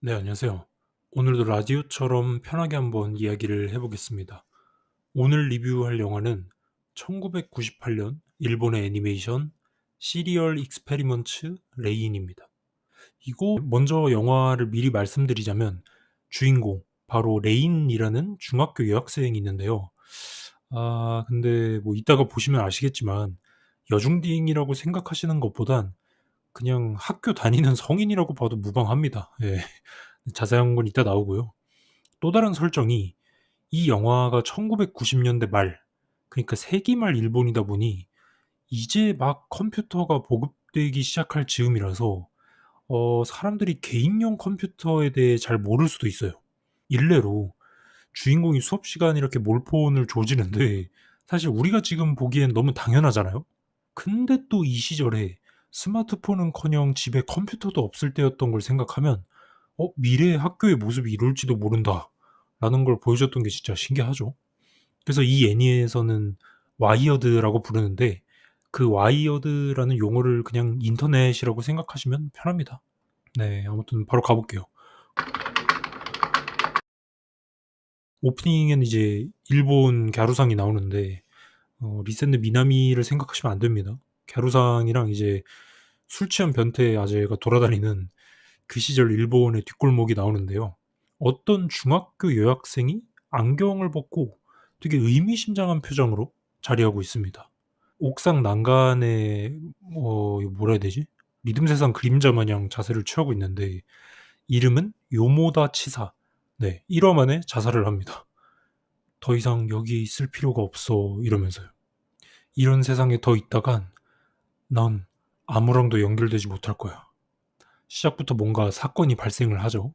네, 안녕하세요. 오늘도 라디오처럼 편하게 한번 이야기를 해보겠습니다. 오늘 리뷰할 영화는 1998년 일본의 애니메이션 시리얼 익스페리먼츠 레인입니다. 이거 먼저 영화를 미리 말씀드리자면 주인공 바로 레인이라는 중학교 여학생이 있는데요. 근데 뭐 이따가 보시면 아시겠지만 여중딩이라고 생각하시는 것보단 그냥 학교 다니는 성인이라고 봐도 무방합니다. 예. 자세한 건 이따 나오고요. 또 다른 설정이 이 영화가 1990년대 말, 그러니까 세기말 일본이다 보니 이제 막 컴퓨터가 보급되기 시작할 즈음이라서 사람들이 개인용 컴퓨터에 대해 잘 모를 수도 있어요. 일례로 주인공이 수업 시간에 이렇게 몰폰을 조지는데 사실 우리가 지금 보기엔 너무 당연하잖아요. 근데 또 이 시절에 스마트폰은커녕 집에 컴퓨터도 없을 때였던 걸 생각하면 미래의 학교의 모습이 이럴지도 모른다 라는 걸 보여줬던 게 진짜 신기하죠. 그래서 이 애니에서는 와이어드라고 부르는데 그 와이어드라는 용어를 그냥 인터넷이라고 생각하시면 편합니다. 네, 아무튼 바로 가볼게요. 오프닝에는 이제 일본 갸루상이 나오는데 리센드 미나미를 생각하시면 안 됩니다. 갸루상이랑 이제 술 취한 변태 아재가 돌아다니는 그 시절 일본의 뒷골목이 나오는데요. 어떤 중학교 여학생이 안경을 벗고 되게 의미심장한 표정으로 자리하고 있습니다. 옥상 난간에 이거 뭐라 해야 되지? 믿음세상 그림자 마냥 자세를 취하고 있는데 이름은 요모다 치사. 네, 1화 만에 자살을 합니다. 더 이상 여기 있을 필요가 없어 이러면서요. 이런 세상에 더 있다간 난 아무랑도 연결되지 못할 거야. 시작부터 뭔가 사건이 발생을 하죠.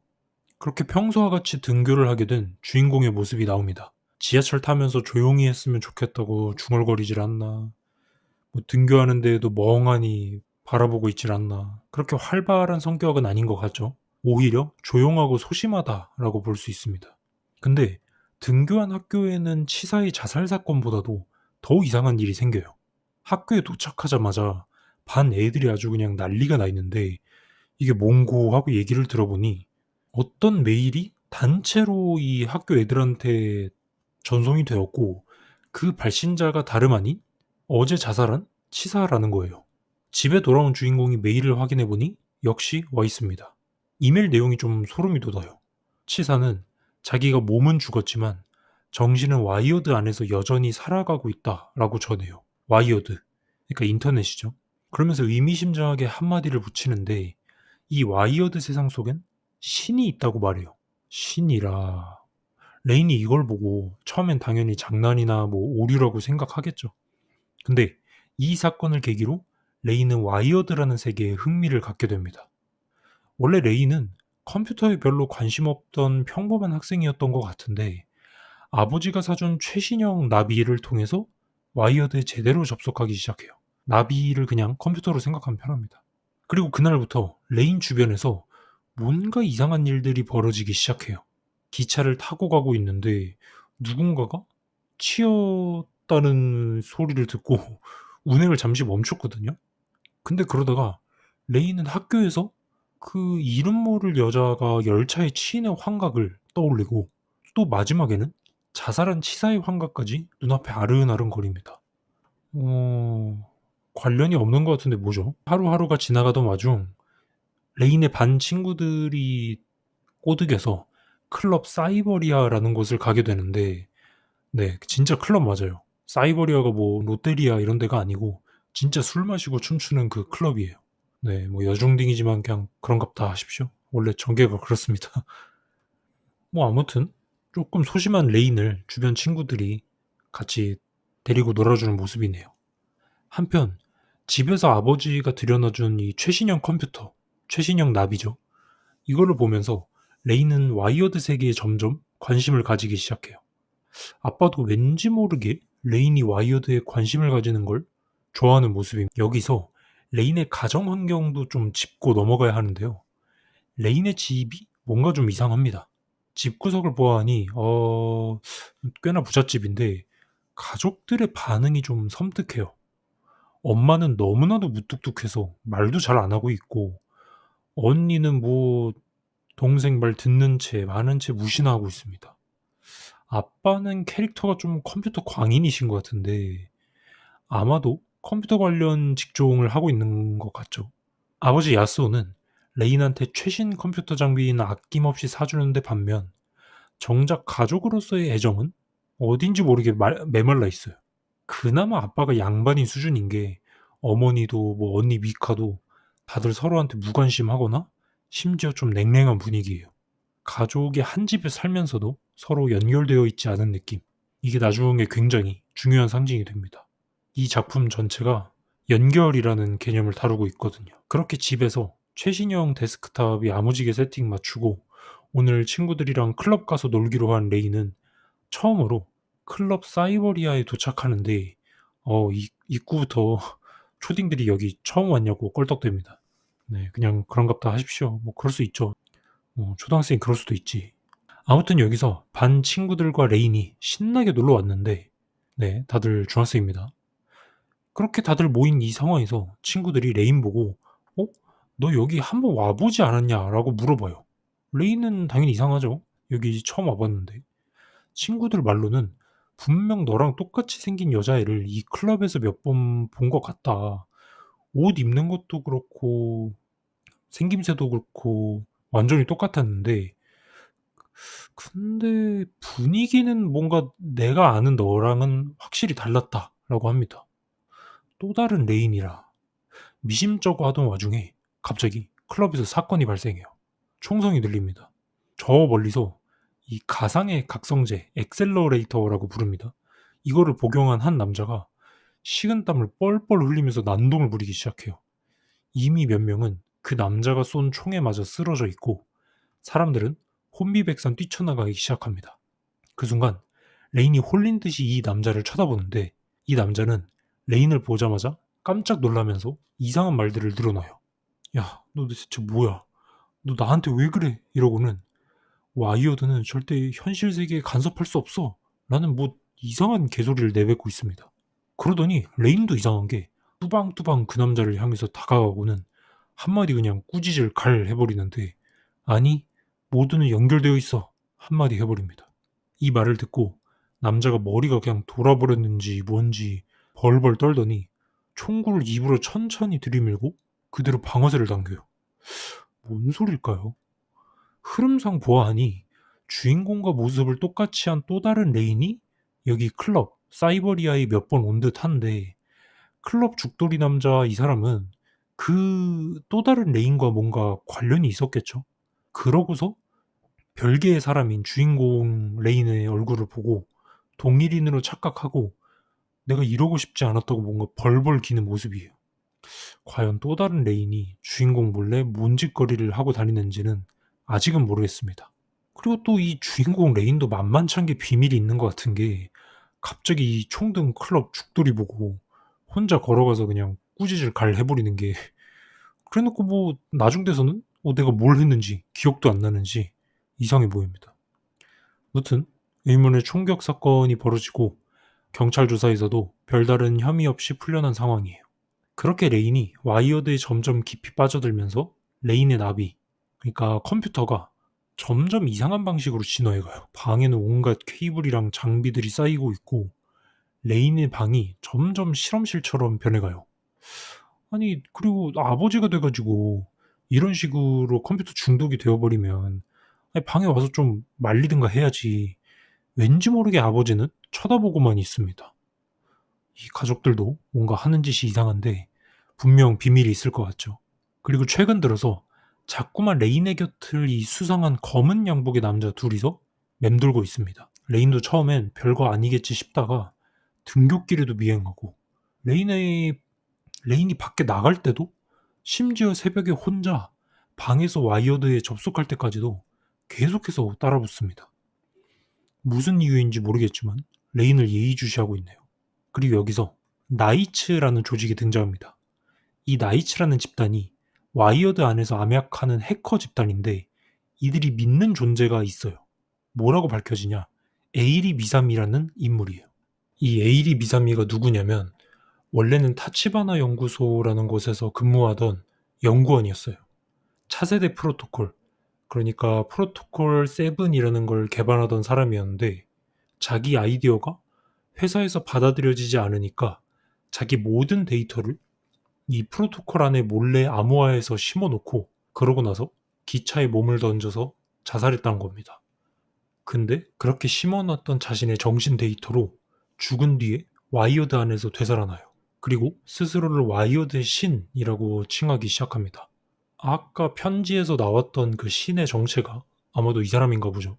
그렇게 평소와 같이 등교를 하게 된 주인공의 모습이 나옵니다. 지하철 타면서 조용히 했으면 좋겠다고 중얼거리질 않나. 뭐 등교하는 데에도 멍하니 바라보고 있질 않나. 그렇게 활발한 성격은 아닌 것 같죠. 오히려 조용하고 소심하다라고 볼 수 있습니다. 근데 등교한 학교에는 치사의 자살 사건보다도 더 이상한 일이 생겨요. 학교에 도착하자마자 반 애들이 아주 그냥 난리가 나 있는데 이게 뭔고 하고 얘기를 들어보니 어떤 메일이 단체로 이 학교 애들한테 전송이 되었고 그 발신자가 다름 아닌 어제 자살한 치사라는 거예요. 집에 돌아온 주인공이 메일을 확인해 보니 역시 와 있습니다. 이메일 내용이 좀 소름이 돋아요. 치사는 자기가 몸은 죽었지만 정신은 와이어드 안에서 여전히 살아가고 있다라고 전해요. 와이어드, 그러니까 인터넷이죠. 그러면서 의미심장하게 한마디를 붙이는데 이 와이어드 세상 속엔 신이 있다고 말해요. 신이라. 레인이 이걸 보고 처음엔 당연히 장난이나 뭐 오류라고 생각하겠죠. 근데 이 사건을 계기로 레이는 와이어드라는 세계에 흥미를 갖게 됩니다. 원래 레이는 컴퓨터에 별로 관심 없던 평범한 학생이었던 것 같은데 아버지가 사준 최신형 나비를 통해서 와이어드에 제대로 접속하기 시작해요. 나비를 그냥 컴퓨터로 생각하면 편합니다. 그리고 그날부터 레인 주변에서 뭔가 이상한 일들이 벌어지기 시작해요. 기차를 타고 가고 있는데 누군가가 치였다는 소리를 듣고 운행을 잠시 멈췄거든요. 근데 그러다가 레이는 학교에서 그 이름 모를 여자가 열차에 치이는 환각을 떠올리고 또 마지막에는 자살한 치사의 환각까지 눈앞에 아른아른거립니다. 관련이 없는 것 같은데 뭐죠? 하루하루가 지나가던 와중 레인의 반 친구들이 꼬드겨서 클럽 사이버리아라는 곳을 가게 되는데 네, 진짜 클럽 맞아요. 사이버리아가 뭐 롯데리아 이런 데가 아니고 진짜 술 마시고 춤추는 그 클럽이에요. 네, 뭐 여중딩이지만 그냥 그런갑다 하십시오. 원래 전개가 그렇습니다. 뭐 아무튼 조금 소심한 레인을 주변 친구들이 같이 데리고 놀아주는 모습이네요. 한편 집에서 아버지가 들여놔준 이 최신형 컴퓨터, 최신형 나비죠. 이거를 보면서 레이는 와이어드 세계에 점점 관심을 가지기 시작해요. 아빠도 왠지 모르게 레인이 와이어드에 관심을 가지는 걸 좋아하는 모습입니다. 여기서 레인의 가정 환경도 좀 짚고 넘어가야 하는데요. 레인의 집이 뭔가 좀 이상합니다. 집구석을 보아하니 꽤나 부잣집인데 가족들의 반응이 좀 섬뜩해요. 엄마는 너무나도 무뚝뚝해서 말도 잘 안 하고 있고 언니는 뭐 동생 말 듣는 채 많은 채 무시나 하고 있습니다. 아빠는 캐릭터가 좀 컴퓨터 광인이신 것 같은데 아마도 컴퓨터 관련 직종을 하고 있는 것 같죠. 아버지 야스오는 레인한테 최신 컴퓨터 장비는 아낌없이 사주는데 반면 정작 가족으로서의 애정은 어딘지 모르게 메말라 있어요. 그나마 아빠가 양반인 수준인 게 어머니도 뭐 언니 미카도 다들 서로한테 무관심하거나 심지어 좀 냉랭한 분위기예요. 가족이 한 집에 살면서도 서로 연결되어 있지 않은 느낌. 이게 나중에 굉장히 중요한 상징이 됩니다. 이 작품 전체가 연결이라는 개념을 다루고 있거든요. 그렇게 집에서 최신형 데스크탑이 야무지게 세팅 맞추고 오늘 친구들이랑 클럽 가서 놀기로 한 레이는 처음으로 클럽 사이버리아에 도착하는데 입구부터 초딩들이 여기 처음 왔냐고 껄떡댑니다. 네, 그냥 그런갑다 하십시오. 뭐 그럴 수 있죠. 초등학생이 그럴 수도 있지. 아무튼 여기서 반 친구들과 레인이 신나게 놀러 왔는데 네, 다들 중학생입니다. 그렇게 다들 모인 이 상황에서 친구들이 레인 보고 어? 너 여기 한번 와보지 않았냐? 라고 물어봐요. 레인은 당연히 이상하죠. 여기 처음 와봤는데. 친구들 말로는 분명 너랑 똑같이 생긴 여자애를 이 클럽에서 몇 번 본 것 같다. 옷 입는 것도 그렇고 생김새도 그렇고 완전히 똑같았는데 근데 분위기는 뭔가 내가 아는 너랑은 확실히 달랐다라고 합니다. 또 다른 레인이라 미심쩍어 하던 와중에 갑자기 클럽에서 사건이 발생해요. 총성이 들립니다. 저 멀리서 이 가상의 각성제 엑셀러레이터라고 부릅니다. 이거를 복용한 한 남자가 식은땀을 뻘뻘 흘리면서 난동을 부리기 시작해요. 이미 몇 명은 그 남자가 쏜 총에 맞아 쓰러져 있고 사람들은 혼비백산 뛰쳐나가기 시작합니다. 그 순간 레인이 홀린 듯이 이 남자를 쳐다보는데 이 남자는 레인을 보자마자 깜짝 놀라면서 이상한 말들을 늘어놔요. 야, 너 대체 뭐야? 너 나한테 왜 그래? 이러고는 와이어드는 절대 현실 세계에 간섭할 수 없어. 라는 뭐 이상한 개소리를 내뱉고 있습니다. 그러더니 레인도 이상한 게 뚜방뚜방 그 남자를 향해서 다가가고는 한마디 그냥 꾸짖을 갈 해버리는데 아니 모두는 연결되어 있어 한마디 해버립니다. 이 말을 듣고 남자가 머리가 그냥 돌아버렸는지 뭔지 벌벌 떨더니 총구를 입으로 천천히 들이밀고 그대로 방아쇠를 당겨요. 뭔 소릴까요? 흐름상 보아하니 주인공과 모습을 똑같이 한 또 다른 레인이 여기 클럽 사이버리아에 몇 번 온 듯한데 클럽 죽돌이 남자 이 사람은 그 또 다른 레인과 뭔가 관련이 있었겠죠. 그러고서 별개의 사람인 주인공 레인의 얼굴을 보고 동일인으로 착각하고 내가 이러고 싶지 않았다고 뭔가 벌벌 기는 모습이에요. 과연 또 다른 레인이 주인공 몰래 뭔 짓거리를 하고 다니는지는 아직은 모르겠습니다. 그리고 또 이 주인공 레인도 만만치 게 비밀이 있는 것 같은 게 갑자기 이 총등 클럽 죽돌이 보고 혼자 걸어가서 그냥 꾸짖을 갈 해버리는 게 그래놓고 뭐 나중 돼서는 내가 뭘 했는지 기억도 안 나는지 이상해 보입니다. 무튼 의문의 총격 사건이 벌어지고 경찰 조사에서도 별다른 혐의 없이 풀려난 상황이에요. 그렇게 레인이 와이어드에 점점 깊이 빠져들면서 레인의 나비, 그러니까 컴퓨터가 점점 이상한 방식으로 진화해가요. 방에는 온갖 케이블이랑 장비들이 쌓이고 있고 레인의 방이 점점 실험실처럼 변해가요. 아니 그리고 아버지가 돼가지고 이런 식으로 컴퓨터 중독이 되어버리면 아니, 방에 와서 좀 말리든가 해야지. 왠지 모르게 아버지는 쳐다보고만 있습니다. 이 가족들도 뭔가 하는 짓이 이상한데 분명 비밀이 있을 것 같죠. 그리고 최근 들어서 자꾸만 레인의 곁을 이 수상한 검은 양복의 남자 둘이서 맴돌고 있습니다. 레인도 처음엔 별거 아니겠지 싶다가 등굣길에도 미행하고 레인이 밖에 나갈 때도 심지어 새벽에 혼자 방에서 와이어드에 접속할 때까지도 계속해서 따라붙습니다. 무슨 이유인지 모르겠지만 레인을 예의주시하고 있네요. 그리고 여기서 나이츠라는 조직이 등장합니다. 이 나이츠라는 집단이 와이어드 안에서 암약하는 해커 집단인데 이들이 믿는 존재가 있어요. 뭐라고 밝혀지냐? 에이리 미사미라는 인물이에요. 이 에이리 미사미가 누구냐면 원래는 타치바나 연구소라는 곳에서 근무하던 연구원이었어요. 차세대 프로토콜, 그러니까 프로토콜 7이라는 걸 개발하던 사람이었는데 자기 아이디어가 회사에서 받아들여지지 않으니까 자기 모든 데이터를 이 프로토콜 안에 몰래 암호화해서 심어놓고 그러고 나서 기차에 몸을 던져서 자살했다는 겁니다. 근데 그렇게 심어놨던 자신의 정신 데이터로 죽은 뒤에 와이어드 안에서 되살아나요. 그리고 스스로를 와이어드의 신이라고 칭하기 시작합니다. 아까 편지에서 나왔던 그 신의 정체가 아마도 이 사람인가 보죠.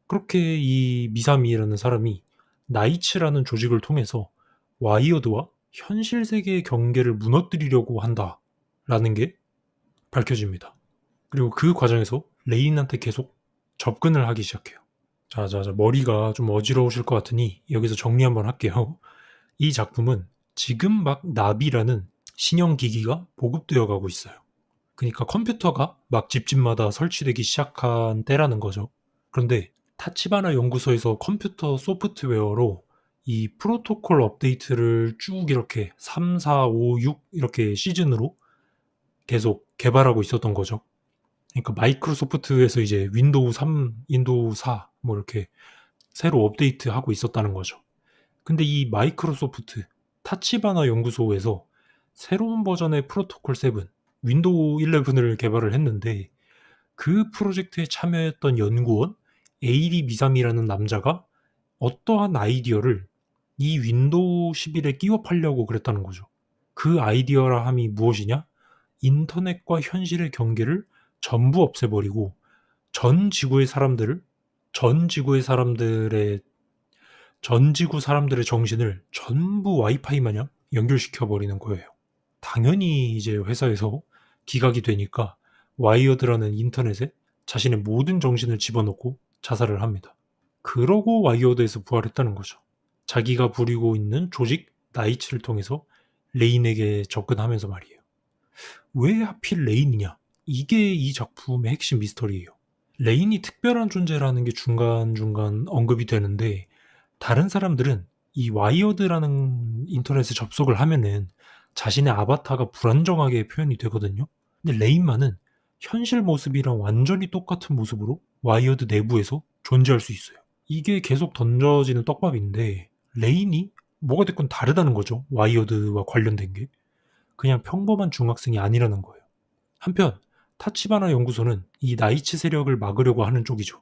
그렇게 이 미사미라는 사람이 나이츠라는 조직을 통해서 와이어드와 현실 세계의 경계를 무너뜨리려고 한다라는 게 밝혀집니다. 그리고 그 과정에서 레인한테 계속 접근을 하기 시작해요. 자, 머리가 좀 어지러우실 것 같으니 여기서 정리 한번 할게요. 이 작품은 지금 막 나비라는 신형 기기가 보급되어 가고 있어요. 그러니까 컴퓨터가 막 집집마다 설치되기 시작한 때라는 거죠. 그런데 타치바나 연구소에서 컴퓨터 소프트웨어로 이 프로토콜 업데이트를 쭉 이렇게 3, 4, 5, 6 이렇게 시즌으로 계속 개발하고 있었던 거죠. 그러니까 마이크로소프트에서 이제 윈도우 3, 윈도우 4 뭐 이렇게 새로 업데이트하고 있었다는 거죠. 근데 이 마이크로소프트 타치바나 연구소에서 새로운 버전의 프로토콜 7, 윈도우 11을 개발을 했는데 그 프로젝트에 참여했던 연구원 에이리 미사미라는 남자가 어떠한 아이디어를 이 윈도우 11에 끼워 팔려고 그랬다는 거죠. 그 아이디어라 함이 무엇이냐? 인터넷과 현실의 경계를 전부 없애버리고 전 지구의 사람들을 전 지구 사람들의 정신을 전부 와이파이 마냥 연결시켜 버리는 거예요. 당연히 이제 회사에서 기각이 되니까 와이어드라는 인터넷에 자신의 모든 정신을 집어넣고 자살을 합니다. 그러고 와이어드에서 부활했다는 거죠. 자기가 부리고 있는 조직 나이츠를 통해서 레인에게 접근하면서 말이에요. 왜 하필 레인이냐? 이게 이 작품의 핵심 미스터리예요. 레인이 특별한 존재라는 게 중간중간 언급이 되는데 다른 사람들은 이 와이어드라는 인터넷에 접속을 하면은 자신의 아바타가 불안정하게 표현이 되거든요. 근데 레인만은 현실 모습이랑 완전히 똑같은 모습으로 와이어드 내부에서 존재할 수 있어요. 이게 계속 던져지는 떡밥인데 레인이 뭐가 됐건 다르다는 거죠. 와이어드와 관련된 게. 그냥 평범한 중학생이 아니라는 거예요. 한편 타치바나 연구소는 이 나이츠 세력을 막으려고 하는 쪽이죠.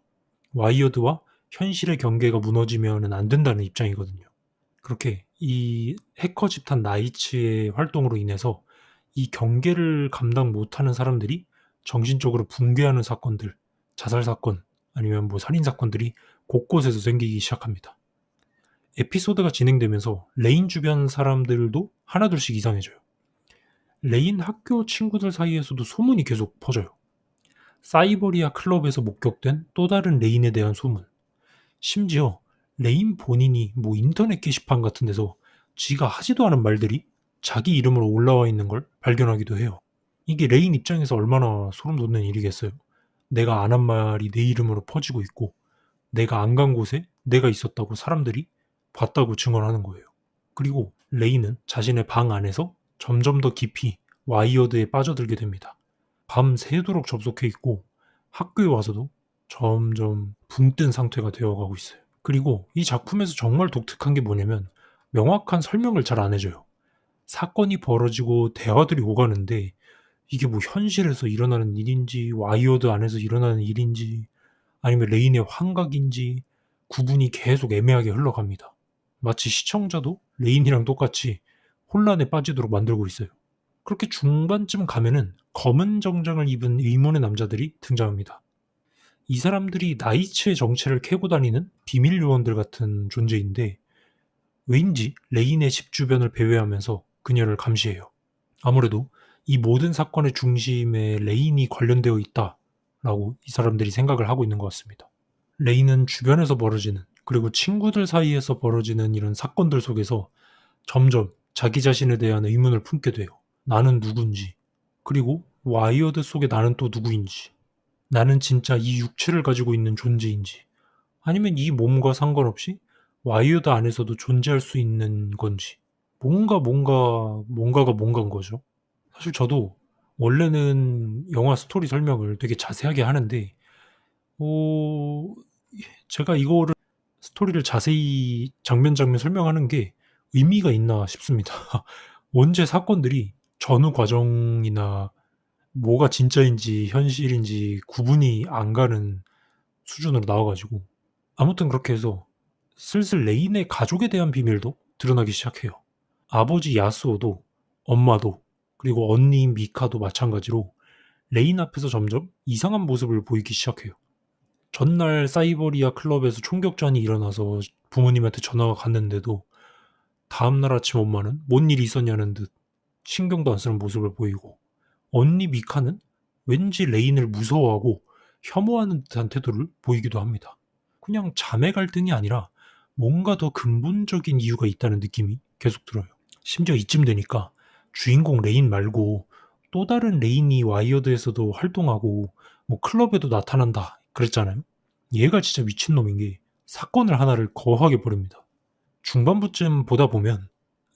와이어드와 현실의 경계가 무너지면 안 된다는 입장이거든요. 그렇게 이 해커 집단 나이츠의 활동으로 인해서 이 경계를 감당 못하는 사람들이 정신적으로 붕괴하는 사건들, 자살 사건, 아니면 뭐 살인 사건들이 곳곳에서 생기기 시작합니다. 에피소드가 진행되면서 레인 주변 사람들도 하나둘씩 이상해져요. 레인 학교 친구들 사이에서도 소문이 계속 퍼져요. 사이버리아 클럽에서 목격된 또 다른 레인에 대한 소문. 심지어 레인 본인이 뭐 인터넷 게시판 같은 데서 지가 하지도 않은 말들이 자기 이름으로 올라와 있는 걸 발견하기도 해요. 이게 레인 입장에서 얼마나 소름 돋는 일이겠어요. 내가 안 한 말이 내 이름으로 퍼지고 있고 내가 안 간 곳에 내가 있었다고 사람들이 봤다고 증언하는 거예요. 그리고 레인은 자신의 방 안에서 점점 더 깊이 와이어드에 빠져들게 됩니다. 밤 새도록 접속해 있고 학교에 와서도 점점 붕 뜬 상태가 되어가고 있어요. 그리고 이 작품에서 정말 독특한 게 뭐냐면 명확한 설명을 잘 안 해줘요. 사건이 벌어지고 대화들이 오가는데 이게 뭐 현실에서 일어나는 일인지 와이어드 안에서 일어나는 일인지 아니면 레인의 환각인지 구분이 계속 애매하게 흘러갑니다. 마치 시청자도 레인이랑 똑같이 혼란에 빠지도록 만들고 있어요. 그렇게 중반쯤 가면은 검은 정장을 입은 의문의 남자들이 등장합니다. 이 사람들이 나이츠의 정체를 캐고 다니는 비밀 요원들 같은 존재인데 왜인지 레인의 집 주변을 배회하면서 그녀를 감시해요. 아무래도 이 모든 사건의 중심에 레인이 관련되어 있다라고 이 사람들이 생각을 하고 있는 것 같습니다. 레인은 주변에서 벌어지는 그리고 친구들 사이에서 벌어지는 이런 사건들 속에서 점점 자기 자신에 대한 의문을 품게 돼요. 나는 누군지, 그리고 와이어드 속에 나는 또 누구인지, 나는 진짜 이 육체를 가지고 있는 존재인지, 아니면 이 몸과 상관없이 와이어드 안에서도 존재할 수 있는 건지, 뭔가가 뭔가인 거죠. 사실 저도 원래는 영화 스토리 설명을 되게 자세하게 하는데 제가 이거를 스토리를 자세히 장면 장면 설명하는 게 의미가 있나 싶습니다. 원제 사건들이 전후 과정이나 뭐가 진짜인지 현실인지 구분이 안 가는 수준으로 나와가지고 아무튼 그렇게 해서 슬슬 레인의 가족에 대한 비밀도 드러나기 시작해요. 아버지 야스오도 엄마도 그리고 언니 미카도 마찬가지로 레인 앞에서 점점 이상한 모습을 보이기 시작해요. 전날 사이버리아 클럽에서 총격전이 일어나서 부모님한테 전화가 갔는데도 다음날 아침 엄마는 뭔 일이 있었냐는 듯 신경도 안 쓰는 모습을 보이고 언니 미카는 왠지 레인을 무서워하고 혐오하는 듯한 태도를 보이기도 합니다. 그냥 자매 갈등이 아니라 뭔가 더 근본적인 이유가 있다는 느낌이 계속 들어요. 심지어 이쯤 되니까 주인공 레인 말고 또 다른 레인이 와이어드에서도 활동하고 뭐 클럽에도 나타난다 그랬잖아요. 얘가 진짜 미친놈인 게 사건을 하나를 거하게 벌입니다. 중반부쯤 보다 보면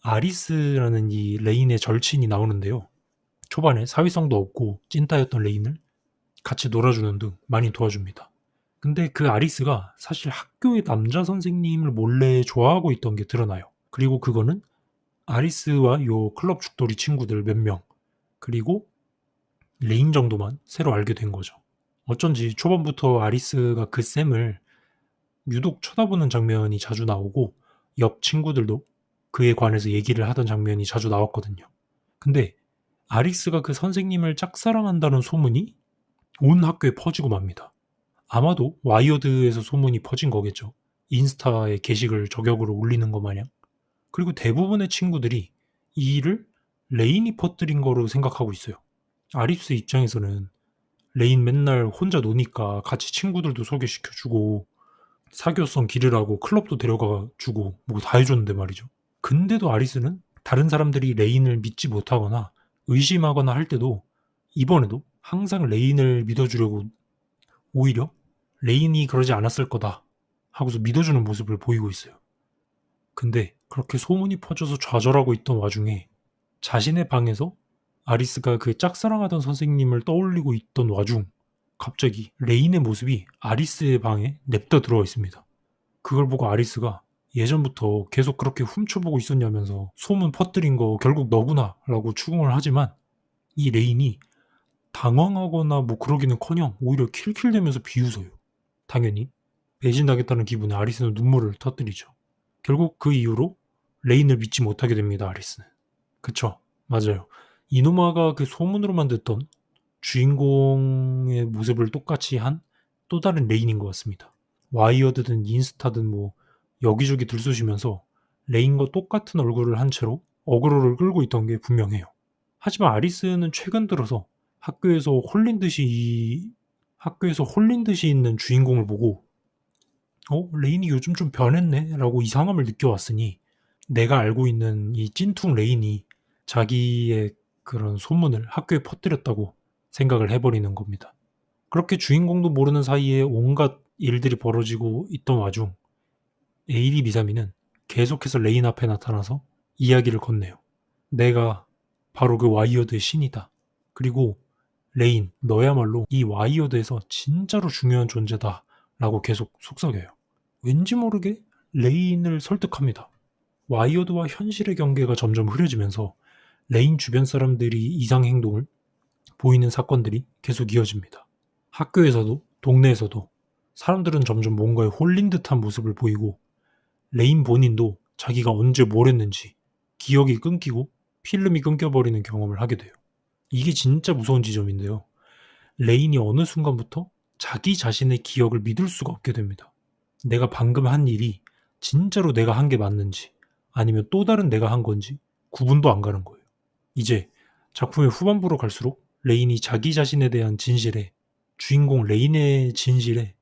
아리스라는 이 레인의 절친이 나오는데요. 초반에 사회성도 없고 찐따였던 레인을 같이 놀아주는 등 많이 도와줍니다. 근데 그 아리스가 사실 학교의 남자 선생님을 몰래 좋아하고 있던 게 드러나요. 그리고 그거는 아리스와 요 클럽 죽돌이 친구들 몇 명, 그리고 레인 정도만 새로 알게 된 거죠. 어쩐지 초반부터 아리스가 그 쌤을 유독 쳐다보는 장면이 자주 나오고 옆 친구들도 그에 관해서 얘기를 하던 장면이 자주 나왔거든요. 근데 아리스가 그 선생님을 짝사랑한다는 소문이 온 학교에 퍼지고 맙니다. 아마도 와이어드에서 소문이 퍼진 거겠죠. 인스타에 게시글 저격으로 올리는 것 마냥. 그리고 대부분의 친구들이 이 일을 레인이 퍼뜨린 거로 생각하고 있어요. 아리스 입장에서는 레인 맨날 혼자 노니까 같이 친구들도 소개시켜주고 사교성 기르라고 클럽도 데려가 주고 뭐 다 해줬는데 말이죠. 근데도 아리스는 다른 사람들이 레인을 믿지 못하거나 의심하거나 할 때도 이번에도 항상 레인을 믿어주려고 오히려 레인이 그러지 않았을 거다 하고서 믿어주는 모습을 보이고 있어요. 근데 그렇게 소문이 퍼져서 좌절하고 있던 와중에 자신의 방에서 아리스가 그 짝사랑하던 선생님을 떠올리고 있던 와중 갑자기 레인의 모습이 아리스의 방에 냅다 들어와 있습니다. 그걸 보고 아리스가 예전부터 계속 그렇게 훔쳐보고 있었냐면서 소문 퍼뜨린 거 결국 너구나 라고 추궁을 하지만 이 레인이 당황하거나 뭐 그러기는커녕 오히려 킬킬대면서 비웃어요. 당연히 배신당했다는 기분에 아리스는 눈물을 터뜨리죠. 결국 그 이후로 레인을 믿지 못하게 됩니다. 아리스는. 그쵸, 맞아요. 이노마가 그 소문으로만 듣던 주인공의 모습을 똑같이 한 또 다른 레인인 것 같습니다. 와이어드든 인스타든 뭐 여기저기 들쑤시면서 레인과 똑같은 얼굴을 한 채로 어그로를 끌고 있던 게 분명해요. 하지만 아리스는 최근 들어서 학교에서 홀린 듯이 있는 주인공을 보고 레인이 요즘 좀 변했네 라고 이상함을 느껴왔으니 내가 알고 있는 이 찐퉁 레인이 자기의 그런 소문을 학교에 퍼뜨렸다고 생각을 해버리는 겁니다. 그렇게 주인공도 모르는 사이에 온갖 일들이 벌어지고 있던 와중 에이리 미사미는 계속해서 레인 앞에 나타나서 이야기를 건네요. 내가 바로 그 와이어드의 신이다. 그리고 레인, 너야말로 이 와이어드에서 진짜로 중요한 존재다 라고 계속 속삭여요. 왠지 모르게 레인을 설득합니다. 와이어드와 현실의 경계가 점점 흐려지면서 레인 주변 사람들이 이상 행동을 보이는 사건들이 계속 이어집니다. 학교에서도 동네에서도 사람들은 점점 뭔가에 홀린 듯한 모습을 보이고 레인 본인도 자기가 언제 뭘 했는지 기억이 끊기고 필름이 끊겨버리는 경험을 하게 돼요. 이게 진짜 무서운 지점인데요. 레인이 어느 순간부터 자기 자신의 기억을 믿을 수가 없게 됩니다. 내가 방금 한 일이 진짜로 내가 한 게 맞는지 아니면 또 다른 내가 한 건지 구분도 안 가는 거예요. 이제 작품의 후반부로 갈수록 레인이 자기 자신에 대한 진실에 주인공 레인의 진실에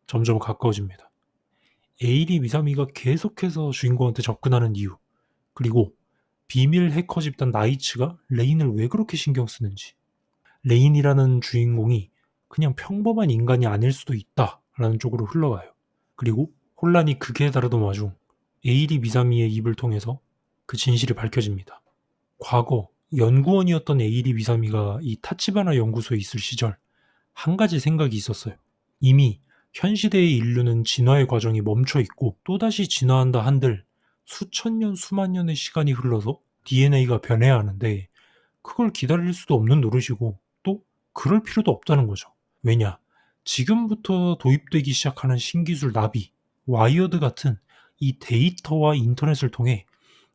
점점 가까워집니다. 에이리 미사미가 계속해서 주인공한테 접근하는 이유, 그리고 비밀 해커 집단 나이츠가 레인을 왜 그렇게 신경 쓰는지, 레인이라는 주인공이 그냥 평범한 인간이 아닐 수도 있다라는 쪽으로 흘러가요. 그리고 혼란이 극에 다르던 와중 에이리 미사미의 입을 통해서 그 진실이 밝혀집니다. 과거 연구원이었던 에이리 미사미가 이 타치바나 연구소에 있을 시절 한 가지 생각이 있었어요. 이미 현 시대의 인류는 진화의 과정이 멈춰 있고 또다시 진화한다 한들 수천 년, 수만 년의 시간이 흘러서 DNA가 변해야 하는데 그걸 기다릴 수도 없는 노릇이고 또 그럴 필요도 없다는 거죠. 왜냐? 지금부터 도입되기 시작하는 신기술 나비, 와이어드 같은 이 데이터와 인터넷을 통해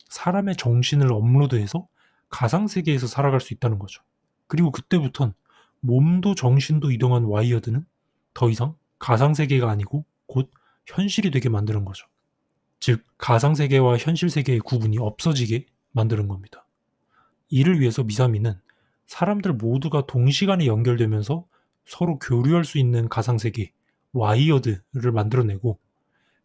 사람의 정신을 업로드해서 가상세계에서 살아갈 수 있다는 거죠. 그리고 그때부턴 몸도 정신도 이동한 와이어드는 더 이상 가상세계가 아니고 곧 현실이 되게 만드는 거죠. 즉, 가상세계와 현실세계의 구분이 없어지게 만드는 겁니다. 이를 위해서 미사미는 사람들 모두가 동시간에 연결되면서 서로 교류할 수 있는 가상세계, 와이어드를 만들어내고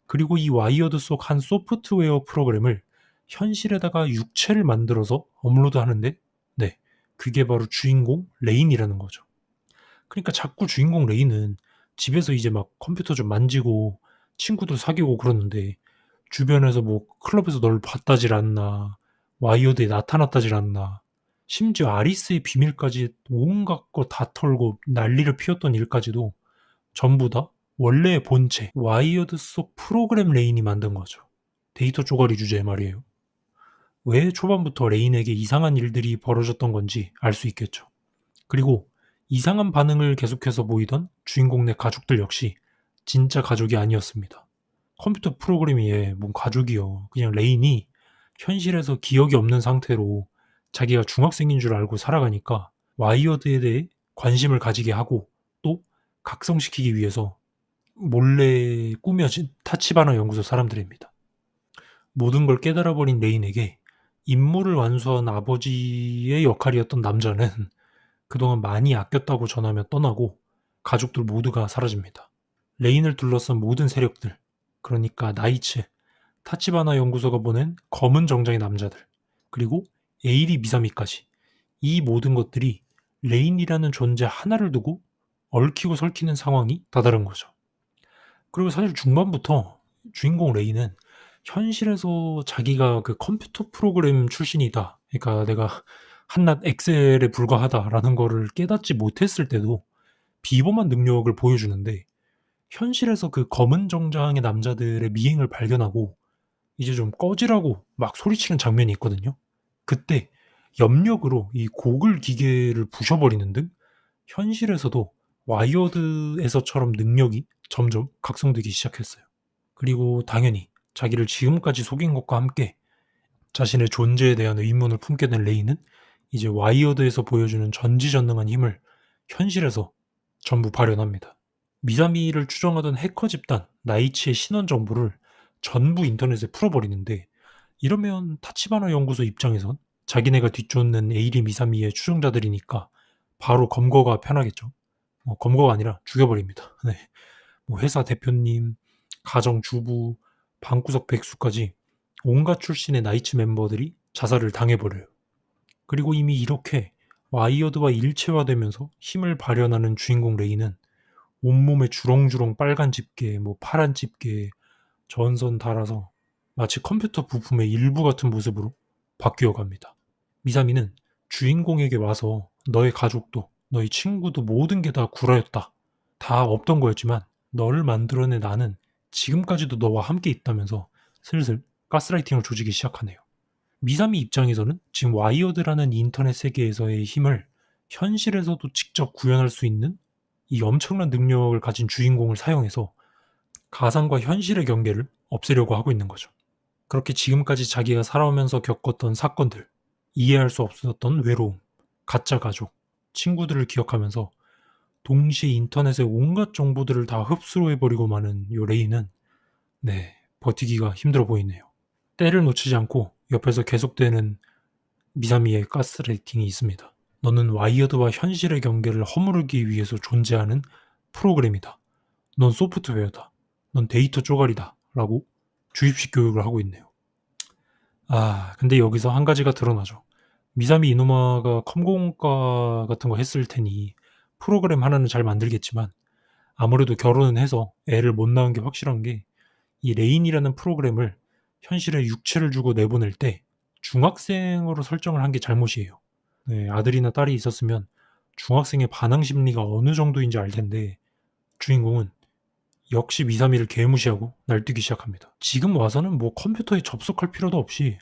그리고 이 와이어드 속 한 소프트웨어 프로그램을 현실에다가 육체를 만들어서 업로드하는데 네, 그게 바로 주인공 레인이라는 거죠. 그러니까 자꾸 주인공 레인은 집에서 이제 막 컴퓨터 좀 만지고 친구들 사귀고 그러는데 주변에서 뭐 클럽에서 널 봤다질 않나 와이어드에 나타났다질 않나 심지어 아리스의 비밀까지 온갖 거 다 털고 난리를 피웠던 일까지도 전부 다 원래의 본체 와이어드 속 프로그램 레인이 만든 거죠. 데이터 쪼가리 주제에 말이에요. 왜 초반부터 레인에게 이상한 일들이 벌어졌던 건지 알 수 있겠죠. 그리고 이상한 반응을 계속해서 보이던 주인공 내 가족들 역시 진짜 가족이 아니었습니다. 컴퓨터 프로그램이 뭔 가족이요. 그냥 레인이 현실에서 기억이 없는 상태로 자기가 중학생인 줄 알고 살아가니까 와이어드에 대해 관심을 가지게 하고 또 각성시키기 위해서 몰래 꾸며진 타치바나 연구소 사람들입니다. 모든 걸 깨달아버린 레인에게 임무를 완수한 아버지의 역할이었던 남자는 그동안 많이 아꼈다고 전하며 떠나고 가족들 모두가 사라집니다. 레인을 둘러싼 모든 세력들, 그러니까 나이츠, 타치바나 연구소가 보낸 검은 정장의 남자들, 그리고 에이리 미사미까지 이 모든 것들이 레인이라는 존재 하나를 두고 얽히고 설키는 상황이 다다른 거죠. 그리고 사실 중반부터 주인공 레인은 현실에서 자기가 그 컴퓨터 프로그램 출신이다. 그러니까 내가 한낱 엑셀에 불과하다라는 거를 깨닫지 못했을 때도 비범한 능력을 보여주는데 현실에서 그 검은 정장의 남자들의 미행을 발견하고 이제 좀 꺼지라고 막 소리치는 장면이 있거든요. 그때 염력으로 이 고글 기계를 부셔버리는 등 현실에서도 와이어드에서처럼 능력이 점점 각성되기 시작했어요. 그리고 당연히 자기를 지금까지 속인 것과 함께 자신의 존재에 대한 의문을 품게 된 레이는 이제 와이어드에서 보여주는 전지전능한 힘을 현실에서 전부 발현합니다. 미사미를 추종하던 해커 집단 나이치의 신원 정보를 전부 인터넷에 풀어버리는데 이러면 타치바나 연구소 입장에선 자기네가 뒤쫓는 에이리 미사미의 추종자들이니까 바로 검거가 편하겠죠. 검거가 아니라 죽여버립니다. 네. 회사 대표님, 가정 주부, 방구석 백수까지 온갖 출신의 나이츠 멤버들이 자살을 당해버려요. 그리고 이미 이렇게 와이어드와 일체화되면서 힘을 발현하는 주인공 레이는 온몸에 주렁주렁 빨간 집게, 파란 집게, 전선 달아서 마치 컴퓨터 부품의 일부 같은 모습으로 바뀌어 갑니다. 미사미는 주인공에게 와서 너의 가족도, 너의 친구도 모든 게 다 구라였다. 다 없던 거였지만 너를 만들어낸 나는 지금까지도 너와 함께 있다면서 슬슬 가스라이팅을 조지기 시작하네요. 미사미 입장에서는 지금 와이어드라는 인터넷 세계에서의 힘을 현실에서도 직접 구현할 수 있는 이 엄청난 능력을 가진 주인공을 사용해서 가상과 현실의 경계를 없애려고 하고 있는 거죠. 그렇게 지금까지 자기가 살아오면서 겪었던 사건들, 이해할 수 없었던 외로움, 가짜 가족, 친구들을 기억하면서 동시에 인터넷의 온갖 정보들을 다 흡수해버리고 마는 요 레이는 버티기가 힘들어 보이네요. 때를 놓치지 않고 옆에서 계속되는 미사미의 가스라이팅이 있습니다. 너는 와이어드와 현실의 경계를 허무르기 위해서 존재하는 프로그램이다. 넌 소프트웨어다. 넌 데이터 쪼가리다. 라고 주입식 교육을 하고 있네요. 근데 여기서 한 가지가 드러나죠. 미사미 이노마가 컴공과 같은 거 했을 테니 프로그램 하나는 잘 만들겠지만 아무래도 결혼은 해서 애를 못 낳은 게 확실한 게 이 레인이라는 프로그램을 현실에 육체를 주고 내보낼 때 중학생으로 설정을 한 게 잘못이에요. 네, 아들이나 딸이 있었으면 중학생의 반항 심리가 어느 정도인지 알 텐데 주인공은 역시 미사미를 개무시하고 날뛰기 시작합니다. 지금 와서는 뭐 컴퓨터에 접속할 필요도 없이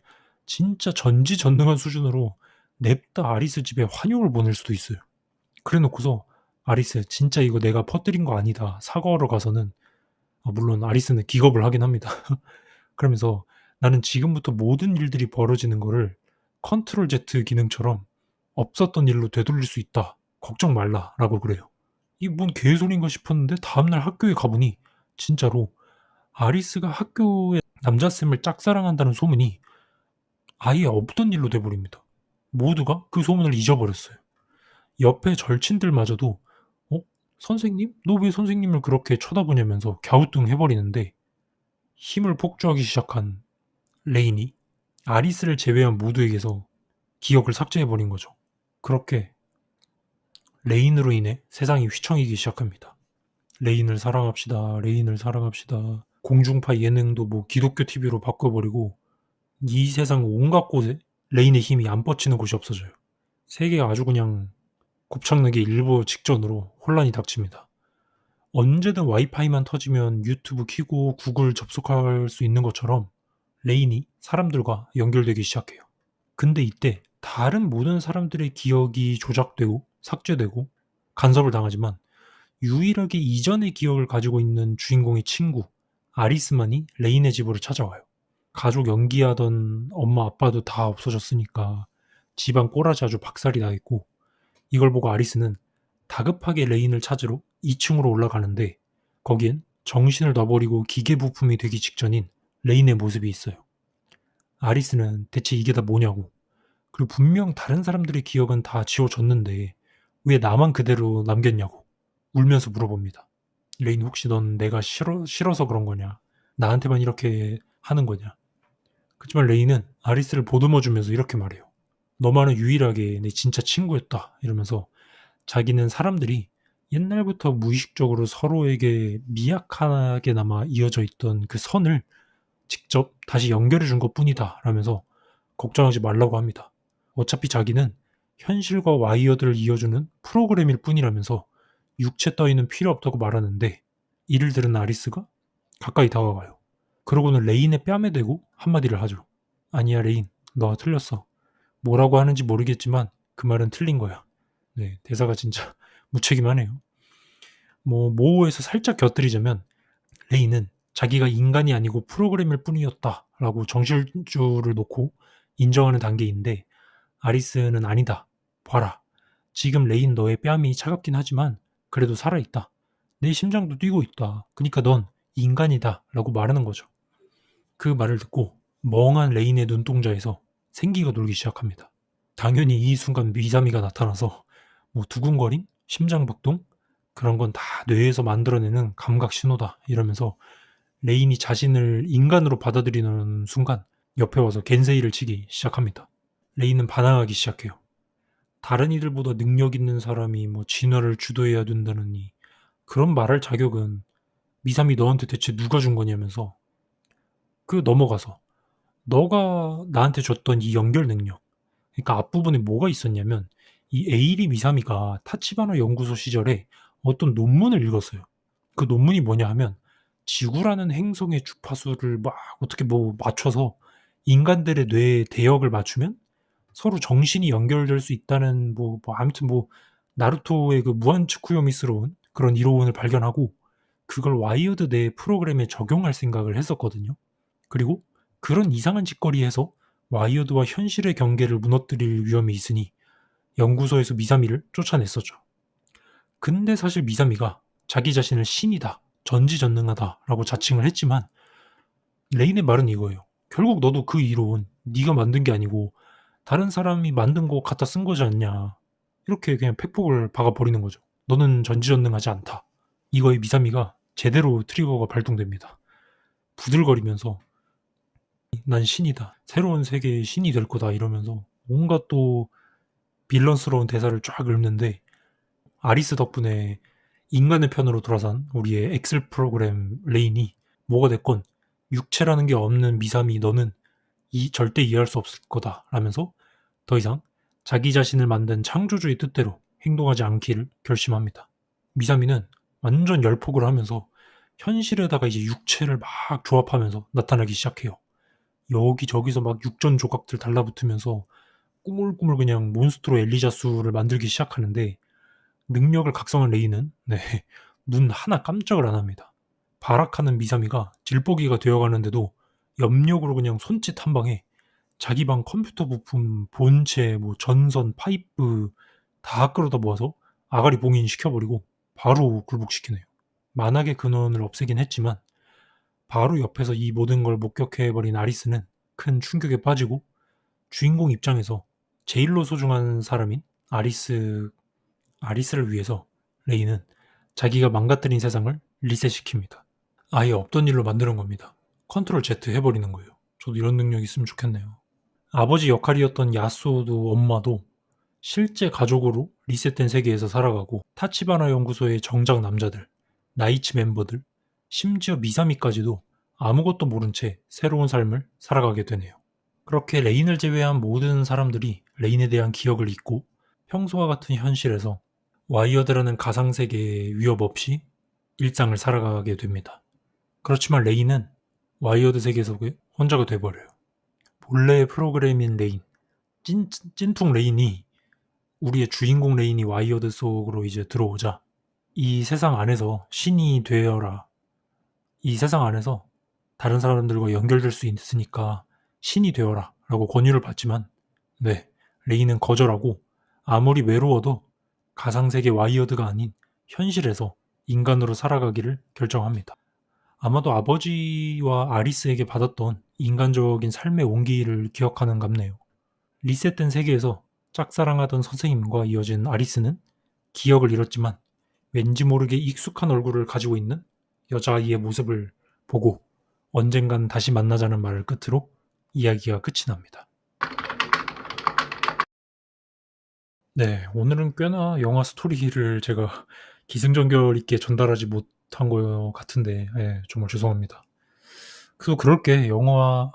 진짜 전지전능한 수준으로 냅다 아리스 집에 환영을 보낼 수도 있어요. 그래 놓고서 아리스 진짜 이거 내가 퍼뜨린 거 아니다 사과하러 가서는 물론 아리스는 기겁을 하긴 합니다. 그러면서 나는 지금부터 모든 일들이 벌어지는 거를 컨트롤 Z 기능처럼 없었던 일로 되돌릴 수 있다. 걱정 말라라고 그래요. 이게 뭔 개소리인가 싶었는데 다음날 학교에 가보니 진짜로 아리스가 학교에 남자쌤을 짝사랑한다는 소문이 아예 없던 일로 돼버립니다. 모두가 그 소문을 잊어버렸어요. 옆에 절친들마저도 선생님? 너 왜 선생님을 그렇게 쳐다보냐면서 갸우뚱해버리는데 힘을 폭주하기 시작한 레인이 아리스를 제외한 모두에게서 기억을 삭제해버린 거죠. 그렇게 레인으로 인해 세상이 휘청이기 시작합니다. 레인을 사랑합시다. 레인을 사랑합시다. 공중파 예능도 뭐 기독교 TV로 바꿔버리고 이 세상 온갖 곳에 레인의 힘이 안 뻗치는 곳이 없어져요. 세계가 아주 그냥 곱창나게 일보 직전으로 혼란이 닥칩니다. 언제든 와이파이만 터지면 유튜브 켜고 구글 접속할 수 있는 것처럼 레인이 사람들과 연결되기 시작해요. 근데 이때 다른 모든 사람들의 기억이 조작되고 삭제되고 간섭을 당하지만 유일하게 이전의 기억을 가지고 있는 주인공의 친구 아리스만이 레인의 집으로 찾아와요. 가족 연기하던 엄마 아빠도 다 없어졌으니까 집안 꼬라지 아주 박살이 나 있고 이걸 보고 아리스는 다급하게 레인을 찾으러 2층으로 올라가는데 거기엔 정신을 놔버리고 기계 부품이 되기 직전인 레인의 모습이 있어요. 아리스는 대체 이게 다 뭐냐고 그리고 분명 다른 사람들의 기억은 다 지워졌는데 왜 나만 그대로 남겼냐고 울면서 물어봅니다. 레인 혹시 넌 내가 싫어서 그런 거냐? 나한테만 이렇게 하는 거냐? 그렇지만 레인은 아리스를 보듬어주면서 이렇게 말해요. 너만은 유일하게 내 진짜 친구였다 이러면서 자기는 사람들이 옛날부터 무의식적으로 서로에게 미약하게나마 이어져 있던 그 선을 직접 다시 연결해 준 것뿐이다 라면서 걱정하지 말라고 합니다. 어차피 자기는 현실과 와이어드를 이어주는 프로그램일 뿐이라면서 육체 따위는 필요 없다고 말하는데 이를 들은 아리스가 가까이 다가가요. 그러고는 레인의 뺨에 대고 한마디를 하죠. 아니야 레인, 너가 틀렸어. 뭐라고 하는지 모르겠지만 그 말은 틀린 거야. 네, 대사가 진짜 무책임하네요. 모호해서 살짝 곁들이자면 레인은 자기가 인간이 아니고 프로그램일 뿐이었다 라고 정실줄을 놓고 인정하는 단계인데 아리스는 아니다. 봐라. 지금 레인 너의 뺨이 차갑긴 하지만 그래도 살아있다. 내 심장도 뛰고 있다. 그러니까 넌 인간이다 라고 말하는 거죠. 그 말을 듣고 멍한 레인의 눈동자에서 생기가 돌기 시작합니다. 당연히 이 순간 미사미가 나타나서 두근거림, 심장박동 그런 건 다 뇌에서 만들어내는 감각 신호다 이러면서 레인이 자신을 인간으로 받아들이는 순간 옆에 와서 겐세이를 치기 시작합니다. 레인은 반항하기 시작해요. 다른 이들보다 능력 있는 사람이 진화를 주도해야 된다느니 그런 말할 자격은 미사미 너한테 대체 누가 준 거냐면서 넘어가서 너가 나한테 줬던 이 연결 능력 그러니까 앞부분에 뭐가 있었냐면 이 에이리 미사미가 타치바나 연구소 시절에 어떤 논문을 읽었어요. 그 논문이 뭐냐 하면 지구라는 행성의 주파수를 막 어떻게 맞춰서 인간들의 뇌에 대역을 맞추면 서로 정신이 연결될 수 있다는 아무튼 나루토의 그 무한 츠쿠요미스러운 그런 이론을 발견하고 그걸 와이어드 내 프로그램에 적용할 생각을 했었거든요. 그리고 그런 이상한 짓거리에서 와이어드와 현실의 경계를 무너뜨릴 위험이 있으니 연구소에서 미사미를 쫓아냈었죠. 근데 사실 미사미가 자기 자신을 신이다, 전지전능하다라고 자칭을 했지만 레인의 말은 이거예요. 결국 너도 그 이론 네가 만든 게 아니고 다른 사람이 만든 거 갖다 쓴 거지 않냐. 이렇게 그냥 팩폭을 박아버리는 거죠. 너는 전지전능하지 않다. 이거에 미사미가 제대로 트리거가 발동됩니다. 부들거리면서 난 신이다. 새로운 세계의 신이 될 거다 이러면서 온갖 또 빌런스러운 대사를 쫙 읊는데 아리스 덕분에 인간의 편으로 돌아선 우리의 엑셀 프로그램 레인이 뭐가 됐건 육체라는 게 없는 미사미 너는 절대 이해할 수 없을 거다 라면서 더 이상 자기 자신을 만든 창조주의 뜻대로 행동하지 않기를 결심합니다. 미사미는 완전 열폭을 하면서 현실에다가 이제 육체를 막 조합하면서 나타나기 시작해요. 여기저기서 막 육전 조각들 달라붙으면서 꾸물꾸물 그냥 몬스트로 엘리자수를 만들기 시작하는데, 능력을 각성한 레이는 눈 하나 깜짝을 안 합니다. 발악하는 미사미가 질퍽이가 되어가는데도 염력으로 그냥 손짓 한 방에 자기 방 컴퓨터 부품, 본체, 뭐 전선, 파이프 다 끌어다 모아서 아가리 봉인시켜버리고 바로 굴복시키네요. 만악의 근원을 없애긴 했지만 바로 옆에서 이 모든 걸 목격해버린 아리스는 큰 충격에 빠지고, 주인공 입장에서 제일로 소중한 사람인 아리스를 위해서 레이는 자기가 망가뜨린 세상을 리셋시킵니다. 아예 없던 일로 만드는 겁니다. 컨트롤 Z 해버리는 거예요. 저도 이런 능력이 있으면 좋겠네요. 아버지 역할이었던 야스오도 엄마도 실제 가족으로 리셋된 세계에서 살아가고, 타치바나 연구소의 정작 남자들, 나이츠 멤버들, 심지어 미사미까지도 아무것도 모른 채 새로운 삶을 살아가게 되네요. 그렇게 레인을 제외한 모든 사람들이 레인에 대한 기억을 잊고 평소와 같은 현실에서 와이어드라는 가상세계의 위협 없이 일상을 살아가게 됩니다. 그렇지만 레인은 와이어드 세계 속에 혼자가 돼버려요. 본래의 프로그램인 레인, 찐퉁 레인이, 우리의 주인공 레인이 와이어드 속으로 이제 들어오자, 이 세상 안에서 신이 되어라, 이 세상 안에서 다른 사람들과 연결될 수 있으니까 신이 되어라 라고 권유를 받지만, 레이는 거절하고 아무리 외로워도 가상세계 와이어드가 아닌 현실에서 인간으로 살아가기를 결정합니다. 아마도 아버지와 아리스에게 받았던 인간적인 삶의 온기를 기억하는갑네요. 리셋된 세계에서 짝사랑하던 선생님과 이어진 아리스는 기억을 잃었지만 왠지 모르게 익숙한 얼굴을 가지고 있는 여자아이의 모습을 보고 언젠간 다시 만나자는 말을 끝으로 이야기가 끝이 납니다. 오늘은 꽤나 영화 스토리를 제가 기승전결 있게 전달하지 못한 것 같은데, 정말 죄송합니다. 그래서 그럴게 영화가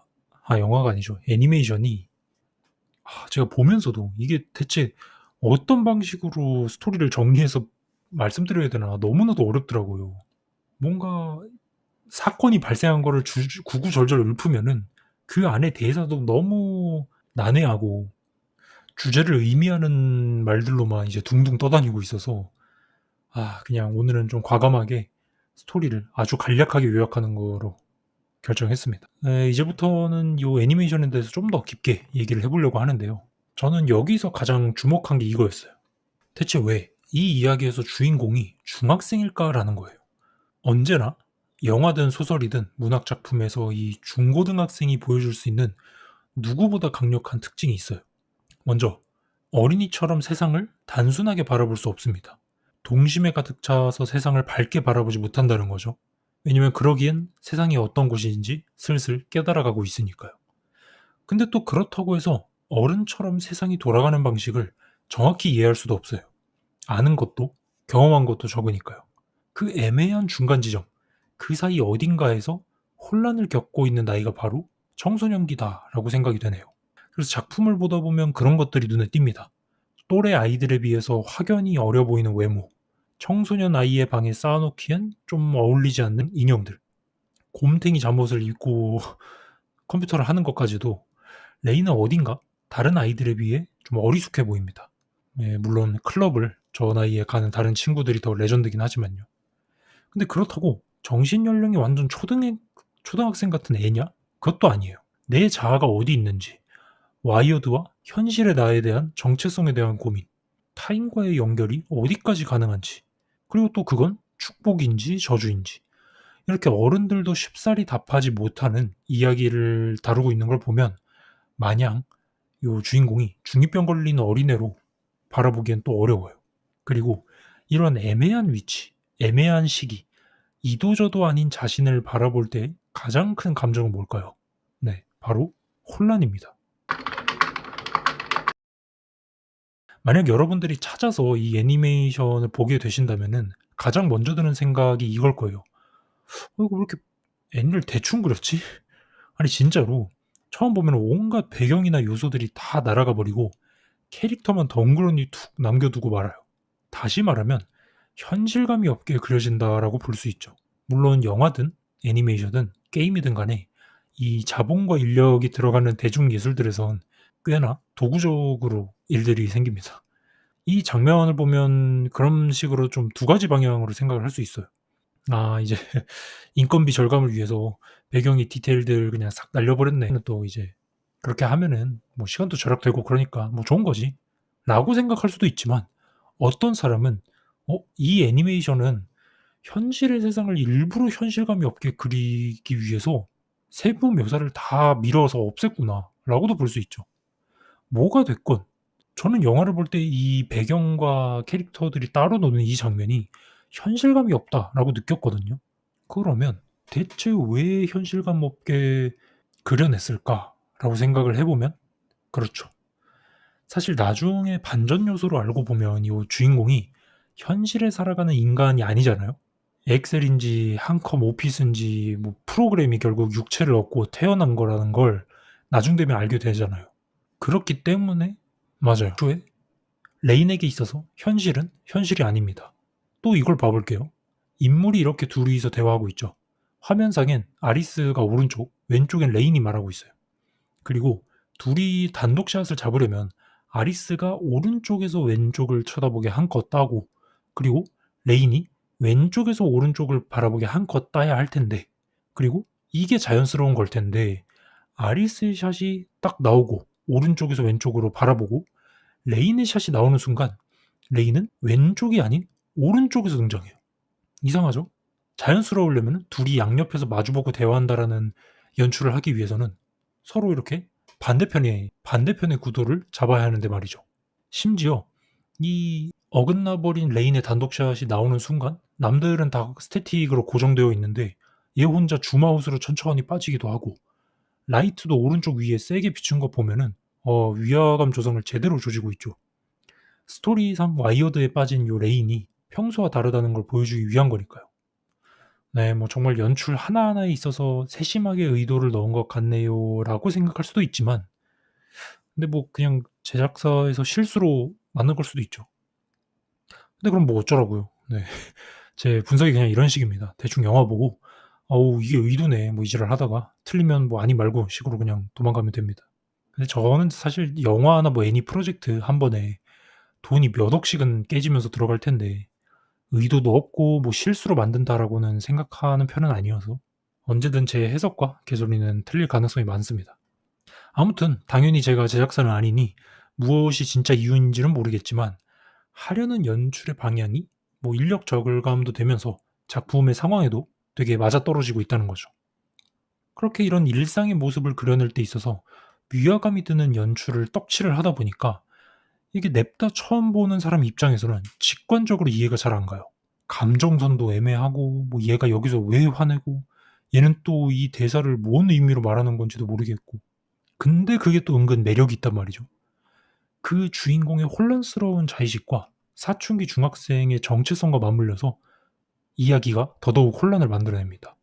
아니죠. 애니메이션이, 제가 보면서도 이게 대체 어떤 방식으로 스토리를 정리해서 말씀드려야 되나 너무나도 어렵더라고요. 뭔가 사건이 발생한 거를 구구절절 읊으면은 그 안에 대사도 너무 난해하고 주제를 의미하는 말들로만 이제 둥둥 떠다니고 있어서, 그냥 오늘은 좀 과감하게 스토리를 아주 간략하게 요약하는 거로 결정했습니다. 이제부터는 이 애니메이션에 대해서 좀 더 깊게 얘기를 해보려고 하는데요. 저는 여기서 가장 주목한 게 이거였어요. 대체 왜 이 이야기에서 주인공이 중학생일까라는 거예요. 언제나 영화든 소설이든 문학작품에서 이 중고등학생이 보여줄 수 있는 누구보다 강력한 특징이 있어요. 먼저, 어린이처럼 세상을 단순하게 바라볼 수 없습니다. 동심에 가득 차서 세상을 밝게 바라보지 못한다는 거죠. 왜냐면 그러기엔 세상이 어떤 곳인지 슬슬 깨달아가고 있으니까요. 근데 또 그렇다고 해서 어른처럼 세상이 돌아가는 방식을 정확히 이해할 수도 없어요. 아는 것도 경험한 것도 적으니까요. 그 애매한 중간 지점, 그 사이 어딘가에서 혼란을 겪고 있는 나이가 바로 청소년기다라고 생각이 되네요. 그래서 작품을 보다 보면 그런 것들이 눈에 띕니다. 또래 아이들에 비해서 확연히 어려 보이는 외모, 청소년 아이의 방에 쌓아놓기엔 좀 어울리지 않는 인형들, 곰탱이 잠옷을 입고 컴퓨터를 하는 것까지도 레이는 어딘가 다른 아이들에 비해 좀 어리숙해 보입니다. 물론 클럽을 저 나이에 가는 다른 친구들이 더 레전드긴 하지만요. 근데 그렇다고 정신연령이 완전 초등학생 같은 애냐? 그것도 아니에요. 내 자아가 어디 있는지, 와이어드와 현실의 나에 대한 정체성에 대한 고민, 타인과의 연결이 어디까지 가능한지, 그리고 또 그건 축복인지 저주인지, 이렇게 어른들도 쉽사리 답하지 못하는 이야기를 다루고 있는 걸 보면 마냥 요 주인공이 중2병 걸린 어린애로 바라보기엔 또 어려워요. 그리고 이런 애매한 위치, 애매한 시기, 이도저도 아닌 자신을 바라볼 때 가장 큰 감정은 뭘까요? 바로 혼란입니다. 만약 여러분들이 찾아서 이 애니메이션을 보게 되신다면은 가장 먼저 드는 생각이 이걸 거예요. 이거 왜 이렇게 애니를 대충 그렸지? 아니 진짜로 처음 보면 온갖 배경이나 요소들이 다 날아가 버리고 캐릭터만 덩그러니 툭 남겨두고 말아요. 다시 말하면 현실감이 없게 그려진다라고 볼 수 있죠. 물론 영화든 애니메이션이든 게임이든 간에 이 자본과 인력이 들어가는 대중예술들에선 꽤나 도구적으로 일들이 생깁니다. 이 장면을 보면 그런 식으로 좀 두 가지 방향으로 생각을 할 수 있어요. 이제 인건비 절감을 위해서 배경의 디테일들 그냥 싹 날려버렸네. 또 이제 그렇게 하면은 뭐 시간도 절약되고 그러니까 뭐 좋은 거지. 라고 생각할 수도 있지만 어떤 사람은 이 애니메이션은 현실의 세상을 일부러 현실감이 없게 그리기 위해서 세부 묘사를 다 밀어서 없앴구나. 라고도 볼 수 있죠. 뭐가 됐건 저는 영화를 볼 때 이 배경과 캐릭터들이 따로 노는 이 장면이 현실감이 없다라고 느꼈거든요. 그러면 대체 왜 현실감 없게 그려냈을까라고 생각을 해보면 그렇죠. 사실 나중에 반전 요소로 알고 보면 이 주인공이 현실에 살아가는 인간이 아니잖아요. 엑셀인지 한컴 오피스인지 뭐 프로그램이 결국 육체를 얻고 태어난 거라는 걸 나중 되면 알게 되잖아요. 그렇기 때문에 맞아요. 애초에 레인에게 있어서 현실은 현실이 아닙니다. 또 이걸 봐볼게요. 인물이 이렇게 둘이서 대화하고 있죠. 화면상엔 아리스가 오른쪽, 왼쪽엔 레인이 말하고 있어요. 그리고 둘이 단독샷을 잡으려면 아리스가 오른쪽에서 왼쪽을 쳐다보게 한껏 따고 그리고 레인이 왼쪽에서 오른쪽을 바라보게 한껏 따야 할 텐데 그리고 이게 자연스러운 걸 텐데 아리스의 샷이 딱 나오고 오른쪽에서 왼쪽으로 바라보고 레인의 샷이 나오는 순간 레인은 왼쪽이 아닌 오른쪽에서 등장해요. 이상하죠? 자연스러우려면 둘이 양옆에서 마주보고 대화한다라는 연출을 하기 위해서는 서로 이렇게 반대편의 구도를 잡아야 하는데 말이죠. 심지어 이 어긋나버린 레인의 단독샷이 나오는 순간 남들은 다 스태틱으로 고정되어 있는데 얘 혼자 줌아웃으로 천천히 빠지기도 하고 라이트도 오른쪽 위에 세게 비춘 거 보면은 위화감 조성을 제대로 조지고 있죠. 스토리상 와이어드에 빠진 요 레인이 평소와 다르다는 걸 보여주기 위한 거니까요. 네, 뭐 정말 연출 하나하나에 있어서 세심하게 의도를 넣은 것 같네요라고 생각할 수도 있지만 근데 뭐 그냥 제작사에서 실수로 만든 걸 수도 있죠. 근데 그럼 뭐 어쩌라고요. 네. 제 분석이 그냥 이런 식입니다. 대충 영화 보고 어우 이게 의도네 뭐 이 지랄 하다가 틀리면 뭐 아니 말고 식으로 그냥 도망가면 됩니다. 근데 저는 사실 영화나 뭐 애니 프로젝트 한 번에 돈이 몇 억씩은 깨지면서 들어갈 텐데 의도도 없고 뭐 실수로 만든다라고는 생각하는 편은 아니어서 언제든 제 해석과 개소리는 틀릴 가능성이 많습니다. 아무튼 당연히 제가 제작사는 아니니 무엇이 진짜 이유인지는 모르겠지만 하려는 연출의 방향이 뭐 인력 저글감도 되면서 작품의 상황에도 되게 맞아떨어지고 있다는 거죠. 그렇게 이런 일상의 모습을 그려낼 때 있어서 위화감이 드는 연출을 떡칠을 하다 보니까 이게 냅다 처음 보는 사람 입장에서는 직관적으로 이해가 잘 안 가요. 감정선도 애매하고 뭐 얘가 여기서 왜 화내고 얘는 또 이 대사를 뭔 의미로 말하는 건지도 모르겠고 근데 그게 또 은근 매력이 있단 말이죠. 그 주인공의 혼란스러운 자의식과 사춘기 중학생의 정체성과 맞물려서 이야기가 더더욱 혼란을 만들어냅니다.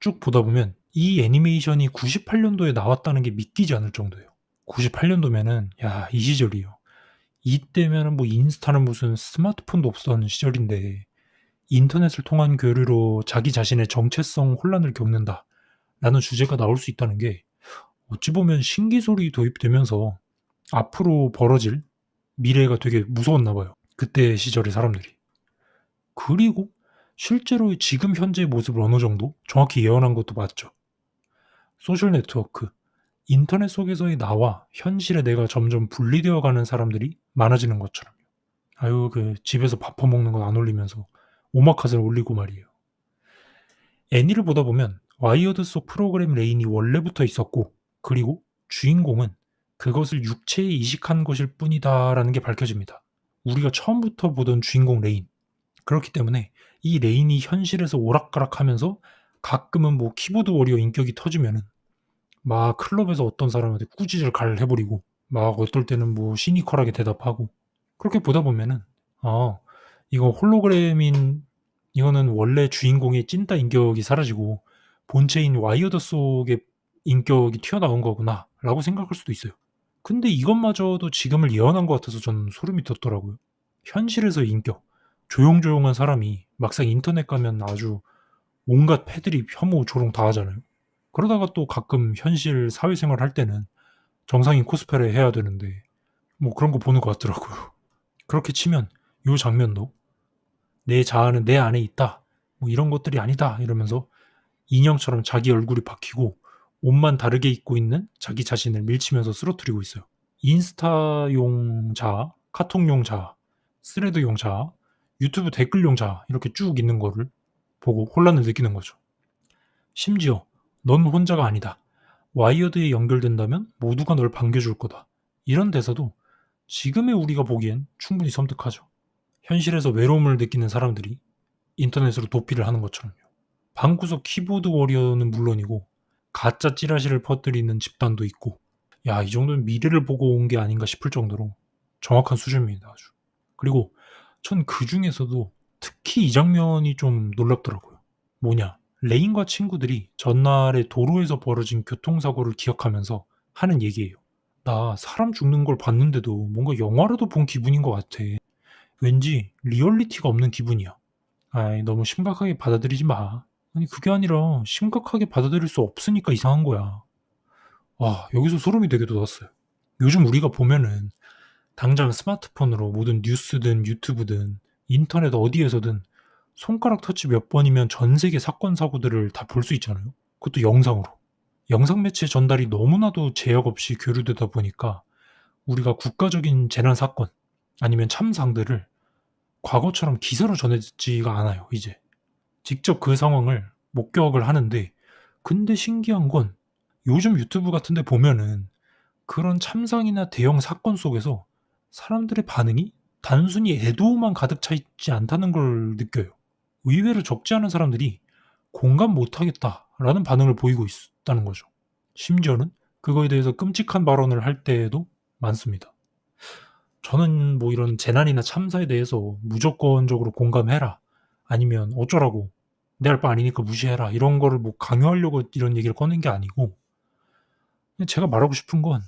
쭉 보다 보면 이 애니메이션이 98년도에 나왔다는 게 믿기지 않을 정도예요. 98년도면은 야, 이 시절이요. 이때면은 뭐 인스타는 무슨 스마트폰도 없었던 시절인데 인터넷을 통한 교류로 자기 자신의 정체성 혼란을 겪는다 라는 주제가 나올 수 있다는 게 어찌 보면 신기술이 도입되면서 앞으로 벌어질 미래가 되게 무서웠나 봐요. 그때 시절의 사람들이. 그리고 실제로 지금 현재의 모습을 어느 정도 정확히 예언한 것도 맞죠. 소셜 네트워크, 인터넷 속에서의 나와 현실의 내가 점점 분리되어 가는 사람들이 많아지는 것처럼요. 아유, 그 집에서 밥 퍼먹는 거 안 올리면서 오마카세를 올리고 말이에요. 애니를 보다 보면 와이어드 속 프로그램 레인이 원래부터 있었고 그리고 주인공은 그것을 육체에 이식한 것일 뿐이다라는 게 밝혀집니다. 우리가 처음부터 보던 주인공 레인. 그렇기 때문에 이 레인이 현실에서 오락가락하면서 가끔은 뭐 키보드 워리어 인격이 터지면은 막 클럽에서 어떤 사람한테 꾸짖을 갈 해버리고 막 어떨 때는 뭐 시니컬하게 대답하고 그렇게 보다 보면은 이거 홀로그램인 이거는 원래 주인공의 찐따 인격이 사라지고 본체인 와이어드 속의 인격이 튀어나온 거구나 라고 생각할 수도 있어요. 근데 이것마저도 지금을 예언한 것 같아서 저는 소름이 돋더라고요. 현실에서의 인격, 조용조용한 사람이 막상 인터넷 가면 아주 온갖 패드립, 혐오, 조롱 다 하잖아요. 그러다가 또 가끔 현실 사회생활 할 때는 정상인 코스프레 해야 되는데 뭐 그런 거 보는 것 같더라고요. 그렇게 치면 요 장면도 내 자아는 내 안에 있다. 뭐 이런 것들이 아니다. 이러면서 인형처럼 자기 얼굴이 박히고 옷만 다르게 입고 있는 자기 자신을 밀치면서 쓰러뜨리고 있어요. 인스타용 자아, 카톡용 자아, 스레드용 자아, 유튜브 댓글용 자아 이렇게 쭉 있는 거를 보고 혼란을 느끼는 거죠. 심지어 넌 혼자가 아니다. 와이어드에 연결된다면 모두가 널 반겨줄 거다. 이런 대사도 지금의 우리가 보기엔 충분히 섬뜩하죠. 현실에서 외로움을 느끼는 사람들이 인터넷으로 도피를 하는 것처럼요. 방구석 키보드 워리어는 물론이고 가짜 찌라시를 퍼뜨리는 집단도 있고 야, 이 정도는 미래를 보고 온 게 아닌가 싶을 정도로 정확한 수준입니다. 아주. 그리고 전 그 중에서도 특히 이 장면이 좀 놀랍더라고요. 뭐냐, 레인과 친구들이 전날에 도로에서 벌어진 교통사고를 기억하면서 하는 얘기예요. 나 사람 죽는 걸 봤는데도 뭔가 영화라도 본 기분인 것 같아. 왠지 리얼리티가 없는 기분이야. 아이, 너무 심각하게 받아들이지 마. 아니, 그게 아니라 심각하게 받아들일 수 없으니까 이상한 거야. 와, 여기서 소름이 되게 돋았어요. 요즘 우리가 보면은 당장 스마트폰으로 모든 뉴스든 유튜브든 인터넷 어디에서든 손가락 터치 몇 번이면 전 세계 사건 사고들을 다 볼 수 있잖아요. 그것도 영상으로. 영상 매체 전달이 너무나도 제약 없이 교류되다 보니까 우리가 국가적인 재난 사건 아니면 참상들을 과거처럼 기사로 전해지지가 않아요, 이제. 직접 그 상황을 목격을 하는데, 근데 신기한 건 요즘 유튜브 같은 데 보면은 그런 참상이나 대형 사건 속에서 사람들의 반응이 단순히 애도만 가득 차 있지 않다는 걸 느껴요. 의외로 적지 않은 사람들이 공감 못하겠다라는 반응을 보이고 있다는 거죠. 심지어는 그거에 대해서 끔찍한 발언을 할 때에도 많습니다. 저는 뭐 이런 재난이나 참사에 대해서 무조건적으로 공감해라. 아니면 어쩌라고. 내 할 바 아니니까 무시해라. 이런 거를 뭐 강요하려고 이런 얘기를 꺼낸 게 아니고, 그냥 제가 말하고 싶은 건,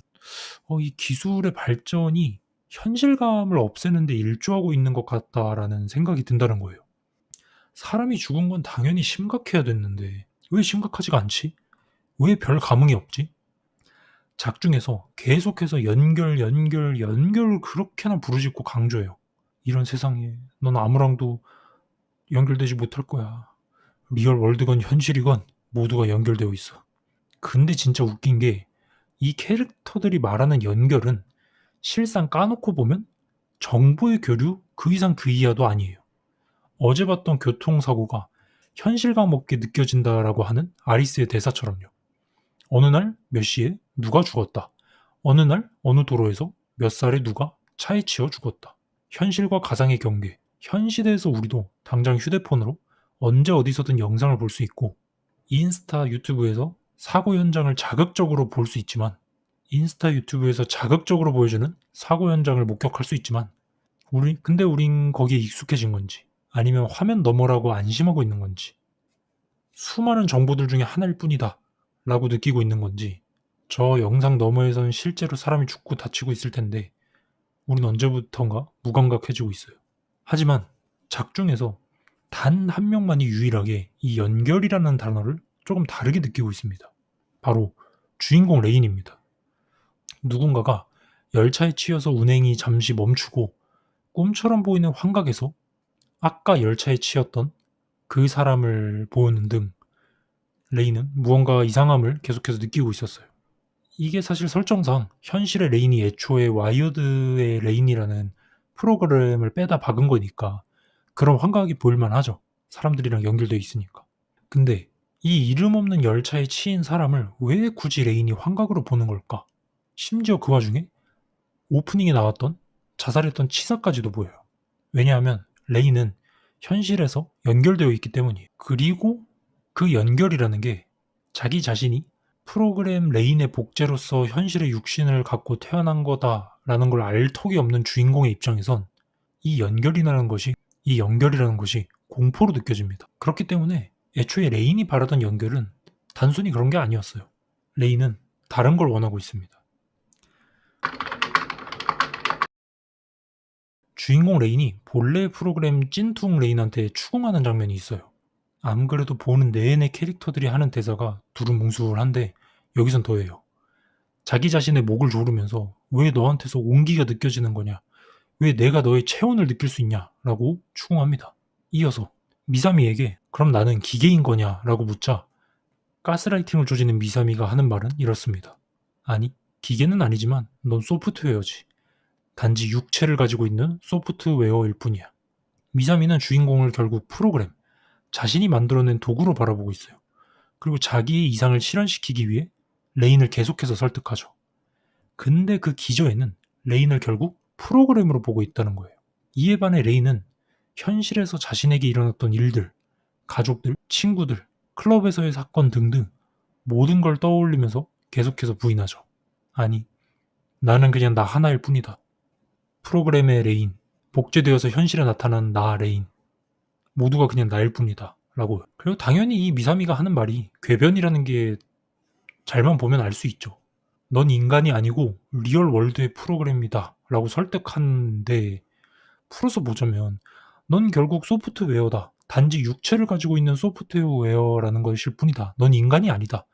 이 기술의 발전이 현실감을 없애는데 일조하고 있는 것 같다라는 생각이 든다는 거예요. 사람이 죽은 건 당연히 심각해야 됐는데, 왜 심각하지가 않지? 왜 별 감흥이 없지? 작중에서 계속해서 연결을 그렇게나 부르짖고 강조해요. 이런 세상에 넌 아무랑도 연결되지 못할 거야. 리얼 월드건 현실이건 모두가 연결되어 있어. 근데 진짜 웃긴 게 이 캐릭터들이 말하는 연결은 실상 까놓고 보면 정보의 교류 그 이상 그 이하도 아니에요. 어제 봤던 교통사고가 현실감 없게 느껴진다라고 하는 아리스의 대사처럼요. 어느 날 몇 시에 누가 죽었다. 어느 날 어느 도로에서 몇 살에 누가 차에 치여 죽었다. 현실과 가상의 경계. 현 시대에서 우리도 당장 휴대폰으로 언제 어디서든 영상을 볼 수 있고 인스타 유튜브에서 사고 현장을 자극적으로 볼 수 있지만 인스타 유튜브에서 자극적으로 보여주는 사고 현장을 목격할 수 있지만 근데 우린 거기에 익숙해진 건지 아니면 화면 너머라고 안심하고 있는 건지 수많은 정보들 중에 하나일 뿐이다 라고 느끼고 있는 건지 저 영상 너머에선 실제로 사람이 죽고 다치고 있을 텐데 우린 언제부턴가 무감각해지고 있어요. 하지만 작중에서 단 한 명만이 유일하게 이 연결이라는 단어를 조금 다르게 느끼고 있습니다. 바로 주인공 레인입니다. 누군가가 열차에 치여서 운행이 잠시 멈추고 꿈처럼 보이는 환각에서 아까 열차에 치였던 그 사람을 보는 등 레인은 무언가 이상함을 계속해서 느끼고 있었어요. 이게 사실 설정상 현실의 레인이 애초에 와이어드의 레인이라는 프로그램을 빼다 박은 거니까 그런 환각이 보일만 하죠. 사람들이랑 연결되어 있으니까. 근데 이 이름 없는 열차에 치인 사람을 왜 굳이 레인이 환각으로 보는 걸까? 심지어 그 와중에 오프닝에 나왔던 자살했던 치사까지도 보여요. 왜냐하면 레인은 현실에서 연결되어 있기 때문이에요. 그리고 그 연결이라는 게 자기 자신이 프로그램 레인의 복제로서 현실의 육신을 갖고 태어난 거다라는 걸 알 턱이 없는 주인공의 입장에선 이 연결이라는 것이 공포로 느껴집니다. 그렇기 때문에 애초에 레인이 바라던 연결은 단순히 그런 게 아니었어요. 레인은 다른 걸 원하고 있습니다. 주인공 레인이 본래 프로그램 찐퉁 레인한테 추궁하는 장면이 있어요. 안 그래도 보는 내내 캐릭터들이 하는 대사가 두루뭉술한데 여기선 더해요. 자기 자신의 목을 조르면서 왜 너한테서 온기가 느껴지는 거냐? 왜 내가 너의 체온을 느낄 수 있냐? 라고 추궁합니다. 이어서 미사미에게 그럼 나는 기계인 거냐? 라고 묻자 가스라이팅을 조지는 미사미가 하는 말은 이렇습니다. 아니, 기계는 아니지만 넌 소프트웨어지. 단지 육체를 가지고 있는 소프트웨어일 뿐이야. 미사미는 주인공을 결국 프로그램, 자신이 만들어낸 도구로 바라보고 있어요. 그리고 자기의 이상을 실현시키기 위해 레인을 계속해서 설득하죠. 근데 그 기저에는 레인을 결국 프로그램으로 보고 있다는 거예요. 이에 반해 레인은 현실에서 자신에게 일어났던 일들, 가족들, 친구들, 클럽에서의 사건 등등 모든 걸 떠올리면서 계속해서 부인하죠. 아니, 나는 그냥 나 하나일 뿐이다. 프로그램의 레인, 복제되어서 현실에 나타난 나 레인, 모두가 그냥 나일 뿐이다. 라고. 그리고 당연히 이 미사미가 하는 말이 궤변이라는 게 잘만 보면 알 수 있죠. 넌 인간이 아니고 리얼 월드의 프로그램이다. 라고 설득하는데 풀어서 보자면 넌 결국 소프트웨어다. 단지 육체를 가지고 있는 소프트웨어라는 것일 뿐이다. 넌 인간이 아니다.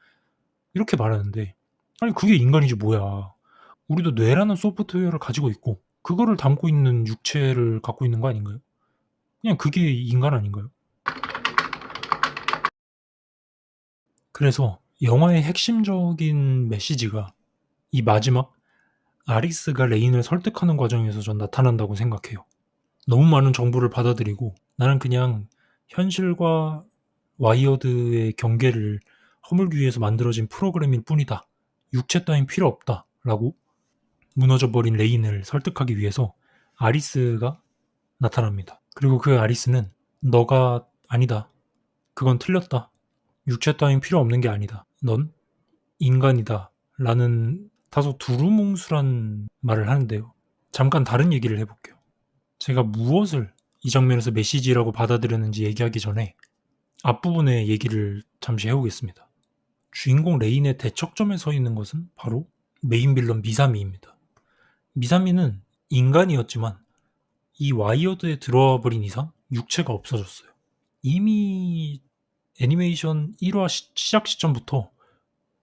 이렇게 말하는데 아니 그게 인간이지 뭐야. 우리도 뇌라는 소프트웨어를 가지고 있고 그거를 담고 있는 육체를 갖고 있는 거 아닌가요? 그냥 그게 인간 아닌가요? 그래서 영화의 핵심적인 메시지가 이 마지막 아리스가 레인을 설득하는 과정에서 전 나타난다고 생각해요. 너무 많은 정보를 받아들이고 나는 그냥 현실과 와이어드의 경계를 허물기 위해서 만들어진 프로그램일 뿐이다. 육체 따윈 필요 없다. 라고 무너져버린 레인을 설득하기 위해서 아리스가 나타납니다. 그리고 그 아리스는 너가 아니다. 그건 틀렸다. 육체 따윈 필요 없는 게 아니다. 넌 인간이다. 라는 다소 두루뭉술한 말을 하는데요. 잠깐 다른 얘기를 해볼게요. 제가 무엇을 이 장면에서 메시지라고 받아들였는지 얘기하기 전에 앞부분의 얘기를 잠시 해보겠습니다. 주인공 레인의 대척점에 서 있는 것은 바로 메인 빌런 미사미입니다. 미사미는 인간이었지만 이 와이어드에 들어와 버린 이상 육체가 없어졌어요. 이미 애니메이션 1화 시작 시점부터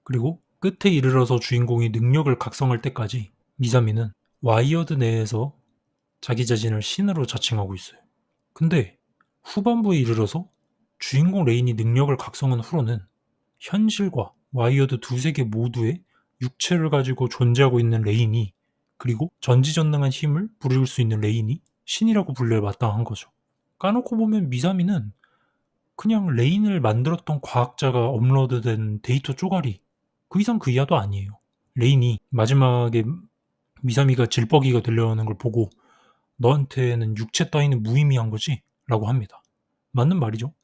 그리고 끝에 이르러서 주인공이 능력을 각성할 때까지 미사미는 와이어드 내에서 자기 자신을 신으로 자칭하고 있어요. 근데 후반부에 이르러서 주인공 레인이 능력을 각성한 후로는 현실과 와이어드 두 세계 모두의 육체를 가지고 존재하고 있는 레인이 그리고 전지전능한 힘을 부릴 수 있는 레인이 신이라고 불려야 마땅한 거죠. 까놓고 보면 미사미는 그냥 레인을 만들었던 과학자가 업로드된 데이터 쪼가리 그 이상 그 이하도 아니에요. 레인이 마지막에 미사미가 질퍽이가 되려는 걸 보고 너한테는 육체 따위는 무의미한 거지? 라고 합니다. 맞는 말이죠.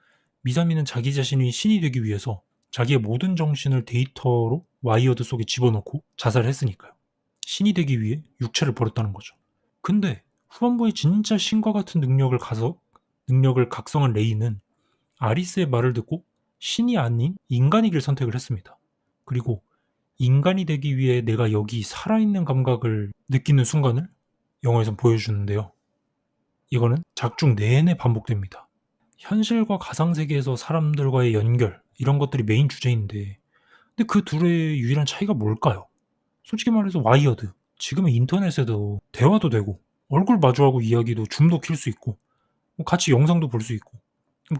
미사미는 자기 자신이 신이 되기 위해서 자기의 모든 정신을 데이터로 와이어드 속에 집어넣고 자살했으니까요. 신이 되기 위해 육체를 버렸다는 거죠. 근데 후반부에 진짜 신과 같은 능력을 각성한 레이는 아리스의 말을 듣고 신이 아닌 인간이길 선택을 했습니다. 그리고 인간이 되기 위해 내가 여기 살아있는 감각을 느끼는 순간을 영화에선 보여주는데요. 이거는 작중 내내 반복됩니다. 현실과 가상세계에서 사람들과의 연결 이런 것들이 메인 주제인데 근데 그 둘의 유일한 차이가 뭘까요? 솔직히 말해서 와이어드 지금의 인터넷에도 대화도 되고 얼굴 마주하고 이야기도 줌도 킬 수 있고 같이 영상도 볼 수 있고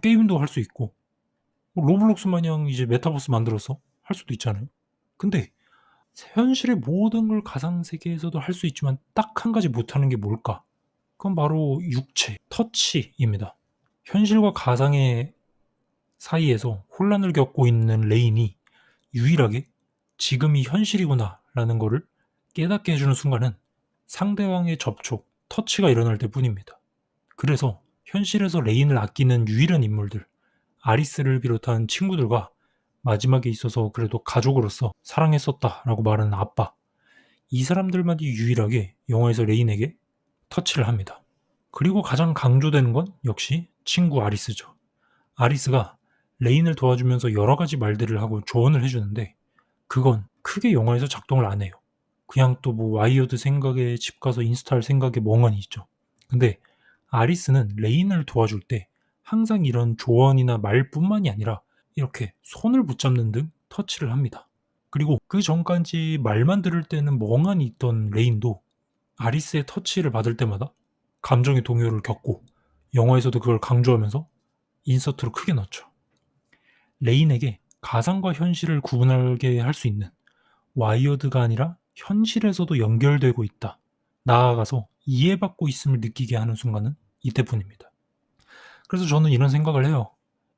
게임도 할 수 있고 로블록스 마냥 이제 메타버스 만들어서 할 수도 있잖아요. 근데 현실의 모든 걸 가상세계에서도 할 수 있지만 딱 한 가지 못하는 게 뭘까? 그건 바로 육체, 터치입니다. 현실과 가상의 사이에서 혼란을 겪고 있는 레인이 유일하게 지금이 현실이구나 라는 거를 깨닫게 해주는 순간은 상대방의 접촉, 터치가 일어날 때뿐입니다. 그래서 현실에서 레인을 아끼는 유일한 인물들, 아리스를 비롯한 친구들과 마지막에 있어서 그래도 가족으로서 사랑했었다라고 말하는 아빠, 이 사람들만이 유일하게 영화에서 레인에게 터치를 합니다. 그리고 가장 강조되는 건 역시 친구 아리스죠. 아리스가 레인을 도와주면서 여러 가지 말들을 하고 조언을 해주는데 그건 크게 영화에서 작동을 안 해요. 그냥 또 뭐 와이어드 생각에 집 가서 인스타할 생각에 멍하니 있죠. 근데 아리스는 레인을 도와줄 때 항상 이런 조언이나 말뿐만이 아니라 이렇게 손을 붙잡는 등 터치를 합니다. 그리고 그 전까지 말만 들을 때는 멍하니 있던 레인도 아리스의 터치를 받을 때마다 감정의 동요를 겪고 영화에서도 그걸 강조하면서 인서트로 크게 넣죠. 레인에게 가상과 현실을 구분하게 할 수 있는 와이어드가 아니라 현실에서도 연결되고 있다. 나아가서 이해받고 있음을 느끼게 하는 순간은 이때뿐입니다. 그래서 저는 이런 생각을 해요.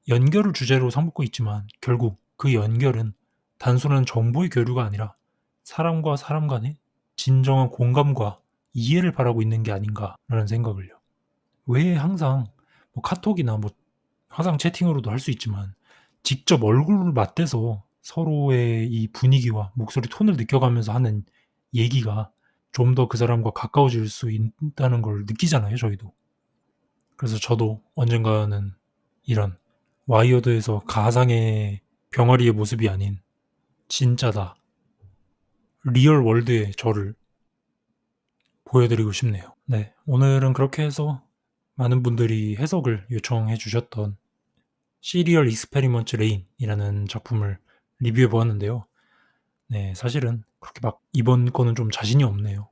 연결을 주제로 삼고 있지만 결국 그 연결은 단순한 정보의 교류가 아니라 사람과 사람 간의 진정한 공감과 이해를 바라고 있는 게 아닌가라는 생각을요. 왜 항상 뭐 카톡이나 뭐 화상 채팅으로도 할 수 있지만 직접 얼굴을 맞대서 서로의 이 분위기와 목소리 톤을 느껴가면서 하는 얘기가 좀 더 그 사람과 가까워질 수 있다는 걸 느끼잖아요, 저희도. 그래서 저도 언젠가는 이런 와이어드에서 가상의 병아리의 모습이 아닌 진짜다, 리얼 월드의 저를 보여드리고 싶네요. 네, 오늘은 그렇게 해서 많은 분들이 해석을 요청해 주셨던 시리얼 익스페리먼트 레인이라는 작품을 리뷰해 보았는데요. 네, 사실은 그렇게 막 이번 거는 좀 자신이 없네요.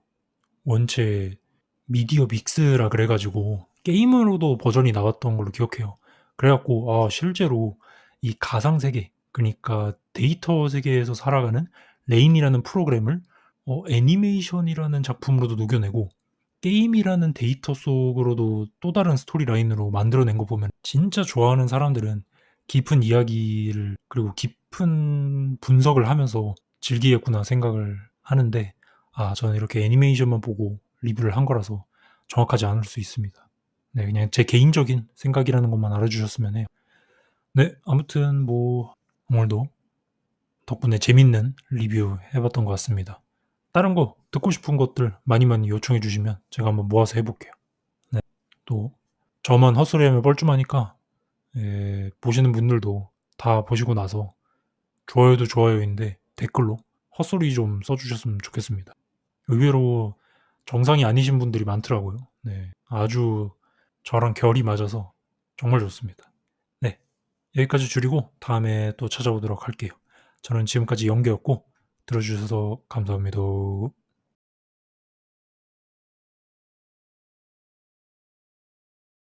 원체 미디어 믹스라 그래가지고 게임으로도 버전이 나왔던 걸로 기억해요. 그래갖고 실제로 이 가상 세계, 그러니까 데이터 세계에서 살아가는 레인이라는 프로그램을 애니메이션이라는 작품으로도 녹여내고 게임이라는 데이터 속으로도 또 다른 스토리 라인으로 만들어낸 거 보면 진짜 좋아하는 사람들은 깊은 이야기를 그리고 깊은 분석을 하면서 즐기겠구나 생각을 하는데 저는 이렇게 애니메이션만 보고 리뷰를 한 거라서 정확하지 않을 수 있습니다. 네, 그냥 제 개인적인 생각이라는 것만 알아주셨으면 해요. 네, 아무튼 뭐 오늘도 덕분에 재밌는 리뷰 해봤던 것 같습니다. 다른 거 듣고 싶은 것들 많이 많이 요청해 주시면 제가 한번 모아서 해볼게요. 네, 또 저만 헛소리하면 뻘쭘하니까 보시는 분들도 다 보시고 나서 좋아요도 좋아요인데 댓글로 헛소리 좀 써주셨으면 좋겠습니다. 의외로 정상이 아니신 분들이 많더라고요. 네, 아주 저랑 결이 맞아서 정말 좋습니다. 네, 여기까지 줄이고 다음에 또 찾아오도록 할게요. 저는 지금까지 영계였고 들어주셔서 감사합니다.